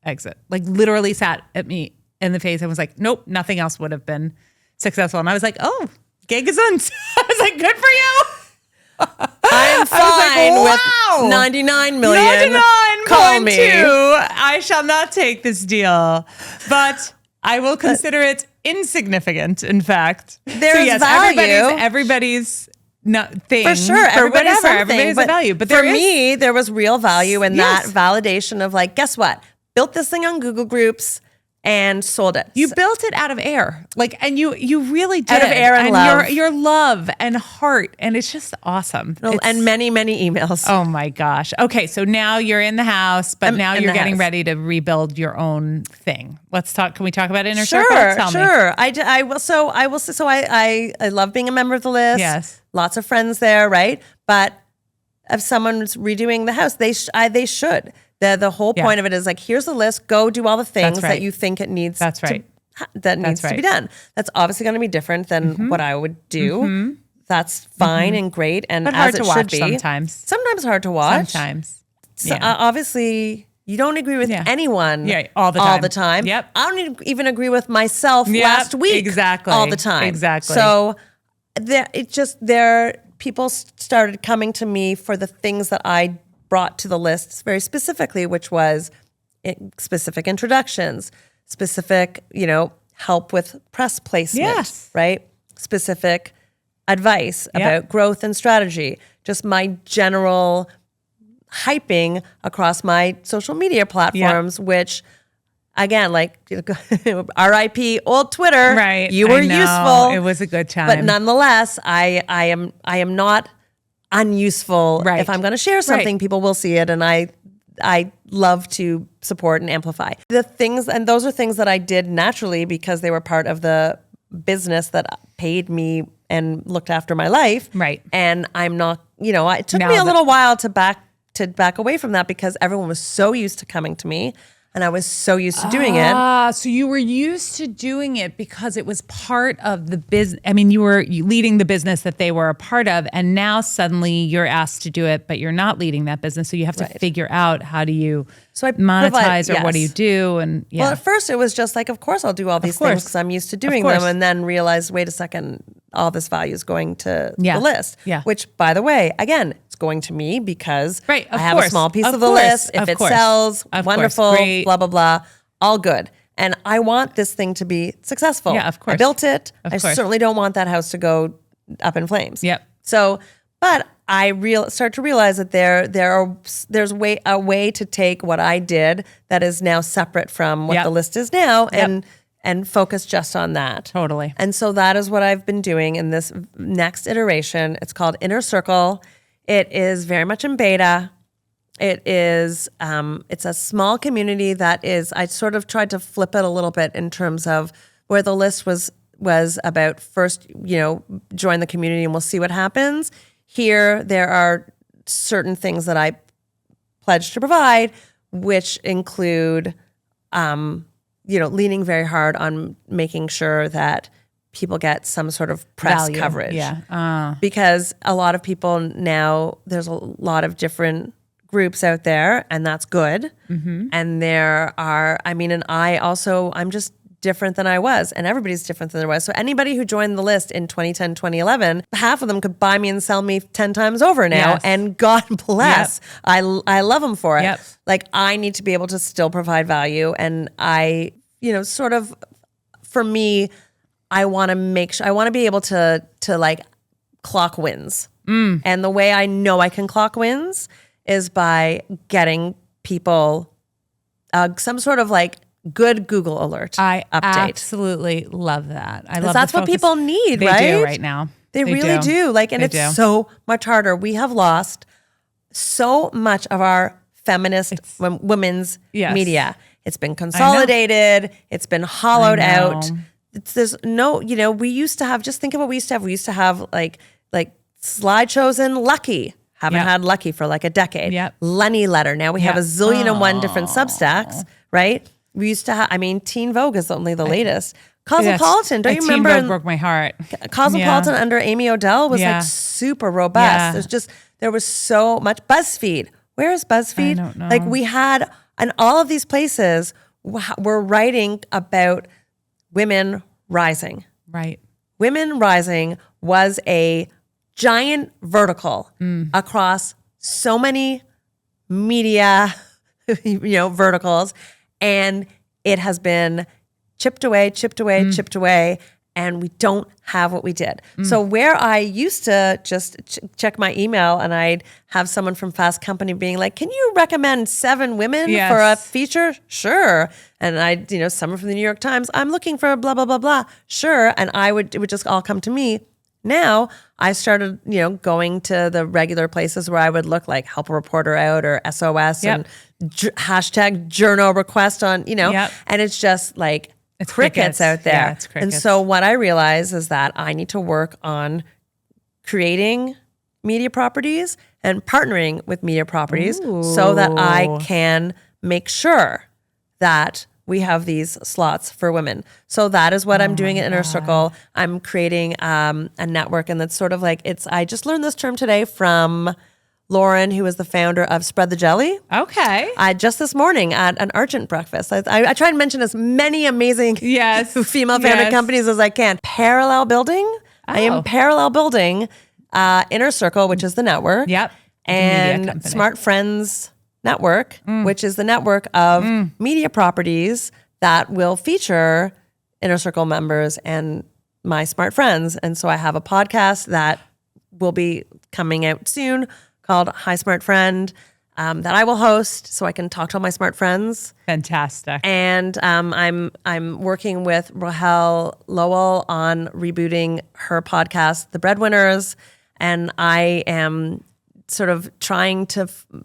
exit. Like literally sat at me in the face and was like, nope, nothing else would have been successful. And I was like, oh, gay gesund. I was like, good for you. I'm fine with 99 million. 99.2. Call me. I shall not take this deal, but I will consider it insignificant, in fact. There's value. Everybody's thing. For sure. Everybody's something. Everybody's a value. But for me, there was real value in Yes. that validation of like, guess what? Built this thing on Google Groups and sold it. You built it out of air. Like, and you really did. Out of air and love. Your love and heart. And it's just awesome. And many, many emails. Oh my gosh. Okay. So now you're in the house, but now you're getting ready to rebuild your own thing. Let's talk. Can we talk about Inner Circle? Tell me. Sure. I will. So I love being a member of the list. Yes. Lots of friends there. Right. But if someone's redoing the house, they should. The whole point of it is like, here's the list. Go do all the things that you think it needs. That's right. To be done. That's obviously going to be different than what I would do. That's fine and great, and but as hard it to should watch be. sometimes hard to watch. Sometimes. So, obviously, you don't agree with anyone. All the time. Yep. I don't even agree with myself last week. Exactly. All the time. Exactly. So people started coming to me for the things that I brought to the lists very specifically, which was specific introductions, specific, help with press placement, right? Specific advice about growth and strategy, just my general hyping across my social media platforms, which again, like RIP old Twitter, right? You were useful. It was a good time. But nonetheless, I am not unuseful. Right. If I'm going to share something, people will see it, and I love to support and amplify the things. And those are things that I did naturally because they were part of the business that paid me and looked after my life. Right. And I'm not, it took me a little while to back away from that because everyone was so used to coming to me. and I was so used to doing it. So you were used to doing it because it was part of the business. I mean, you were leading the business that they were a part of, and now suddenly you're asked to do it, but you're not leading that business. So you have to figure out how do you monetize or what do you do? And Well, at first it was just like, of course I'll do all these things because I'm used to doing them, and then realized, wait a second, all this value is going to the list. Yeah. Which, by the way, again, it's going to me because I have a small piece of the list. If it sells, wonderful, blah, blah, blah, all good. And I want this thing to be successful. Yeah, of course. I built it. Of I course. certainly don't want that house to go up in flames. Yep. So, but I start to realize that there's a way to take what I did that is now separate from what the list is now and focus just on that. Totally. And so that is what I've been doing in this next iteration. It's called Inner Circle. It is very much in beta. It is, it's a small community that is, I sort of tried to flip it a little bit in terms of where the list was about first, join the community and we'll see what happens. Here, there are certain things that I pledge to provide, which include, leaning very hard on making sure that people get some sort of press coverage. Yeah. Because a lot of people now, there's a lot of different groups out there, and that's good. Mm-hmm. And there are, and I'm just different than I was, and everybody's different than there was. So anybody who joined the list in 2010, 2011, half of them could buy me and sell me 10 times over now. Yes. And God bless. Yep. I love them for it. Yep. Like, I need to be able to still provide value. And I, sort of, for me, I want to make sure, I want to be able to like clock wins. And the way I know I can clock wins is by getting people some sort of like good Google alert I update. absolutely love that. I love that's what people need, they right? do right now. They really do. Like, and it's so much harder. We have lost so much of our feminist women's media. It's been consolidated. It's been hollowed out. There's no, we used to have, just think of what we used to have. We used to have like slideshows in Lucky. Haven't had Lucky for like a decade. Yep. Lenny Letter. Now we have a zillion and one different Substacks, right? We used to have, Teen Vogue is only the latest. Cosmopolitan, don't you remember? Teen Vogue broke my heart. Cosmopolitan under Amy Odell was like super robust. Yeah. There was so much. BuzzFeed. Where is BuzzFeed? I don't know. Like, we had, and all of these places were writing about women rising. Right. Women Rising was a giant vertical across so many media, verticals. And it has been chipped away, and we don't have what we did. So where I used to just check my email and I'd have someone from Fast Company being like, can you recommend 7 women for a feature? Sure. And I'd, someone from the New York Times, I'm looking for blah, blah, blah, blah. Sure. And it would just all come to me. Now I started, going to the regular places where I would look like Help a Reporter Out or SOS and hashtag journal request on, and it's just like it's crickets out there. Yeah, it's crickets. And so what I realize is that I need to work on creating media properties and partnering with media properties so that I can make sure that we have these slots for women. So that is what I'm doing at Inner Circle. I'm creating a network, and that's sort of like, I just learned this term today from Lauren, who is the founder of Spread the Jelly. Okay. Just this morning at an Argent breakfast. I try and mention as many amazing female-founded companies as I can. Parallel building. I am parallel building Inner Circle, which is the network. Yep. And Smart Friends Network, which is the network of media properties that will feature Inner Circle members and my smart friends. And so I have a podcast that will be coming out soon called Hi Smart Friend that I will host so I can talk to all my smart friends. Fantastic. And I'm working with Rahel Lowell on rebooting her podcast, The Breadwinners. And I am sort of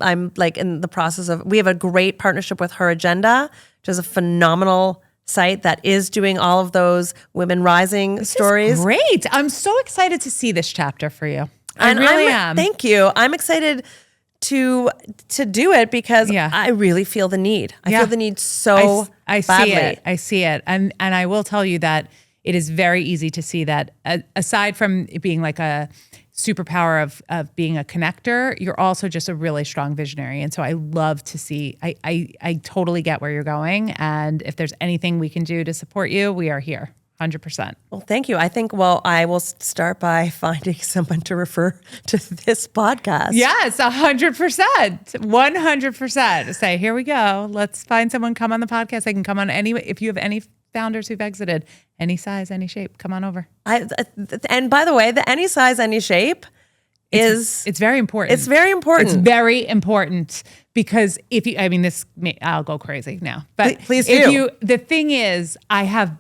I'm like in the process of, we have a great partnership with Her Agenda, which is a phenomenal site that is doing all of those women rising stories. Great. I'm so excited to see this chapter for you. I really am. Thank you. I'm excited to do it because Yeah. I really feel the need. I Yeah. feel the need so I badly. see it. I see it. And I will tell you that it is very easy to see that aside from it being like a superpower of being a connector, you're also just a really strong visionary. And so I love to see, I totally get where you're going. And if there's anything we can do to support you, we are here. 100%. Well, thank you. I think, I will start by finding someone to refer to this podcast. Yes, 100%. 100%. Say, here we go. Let's find someone, come on the podcast. They can come on if you have any founders who've exited, any size, any shape, come on over. And by the way, the any size, any shape it's very important. It's very important. It's very important because I'll go crazy now, but Please do. The thing is, I have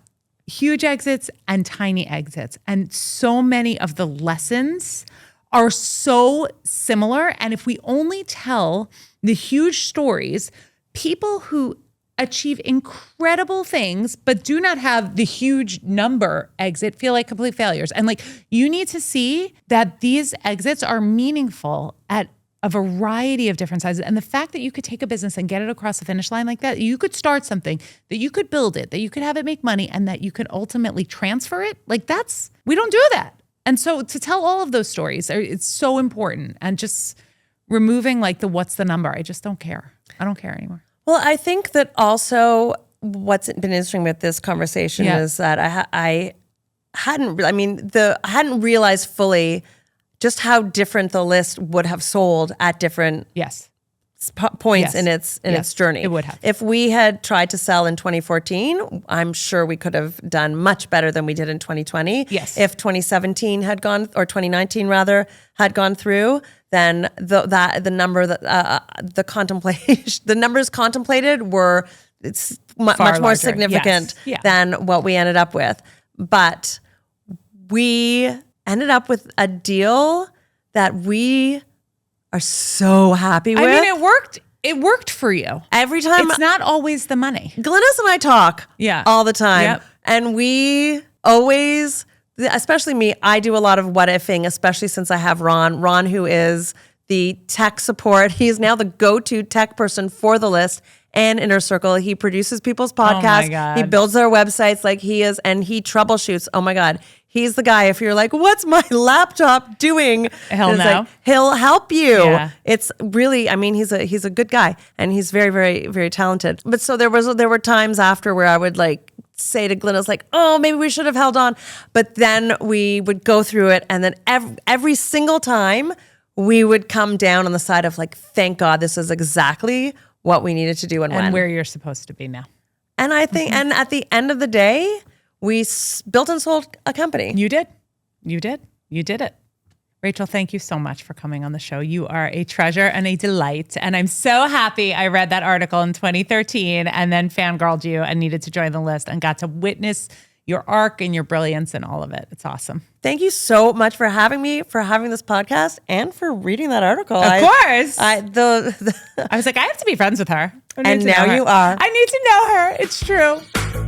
huge exits and tiny exits, and so many of the lessons are so similar. And if we only tell the huge stories, people who achieve incredible things but do not have the huge number exit feel like complete failures. And like, you need to see that these exits are meaningful at a variety of different sizes. And the fact that you could take a business and get it across the finish line like that, you could start something, that you could build it, that you could have it make money, and that you could ultimately transfer it. Like, we don't do that. And so to tell all of those stories, it's so important. And just removing like what's the number, I just don't care. I don't care anymore. Well, I think that also what's been interesting with this conversation is that I hadn't realized fully just how different the list would have sold at different points in its journey. It would have. If we had tried to sell in 2014, I'm sure we could have done much better than we did in 2020. Yes. If 2017 had gone, or 2019 rather, had gone through, then the numbers contemplated were much more larger. significant Yes. than what we ended up with. But we ended up with a deal that we are so happy with. I mean, it worked. It worked for you. Every time. It's not always the money. Glynis and I talk all the time. Yep. And we always, especially me, I do a lot of what ifing, especially since I have Ron, who is the tech support. He's now the go-to tech person for the list and Inner Circle. He produces people's podcasts. Oh my God. He builds their websites like he is, and he troubleshoots. Oh my God. He's the guy. If you're like, what's my laptop doing? He'll know. Like, he'll help you. Yeah. It's really, I mean, he's a good guy, and he's very, very, very talented. But so there were times after where I would like say to Glynis, like, oh, maybe we should have held on. But then we would go through it, and then every single time we would come down on the side of like, thank God, this is exactly what we needed to do and when. where you're supposed to be now. And I think, and at the end of the day, we built and sold a company. You did. You did it. Rachel, thank you so much for coming on the show. You are a treasure and a delight. And I'm so happy I read that article in 2013 and then fangirled you and needed to join the list and got to witness your arc and your brilliance and all of it. It's awesome. Thank you so much for having me, for having this podcast, and for reading that article. Of course. I was like, I have to be friends with her. And now you are. I need to know her. It's true.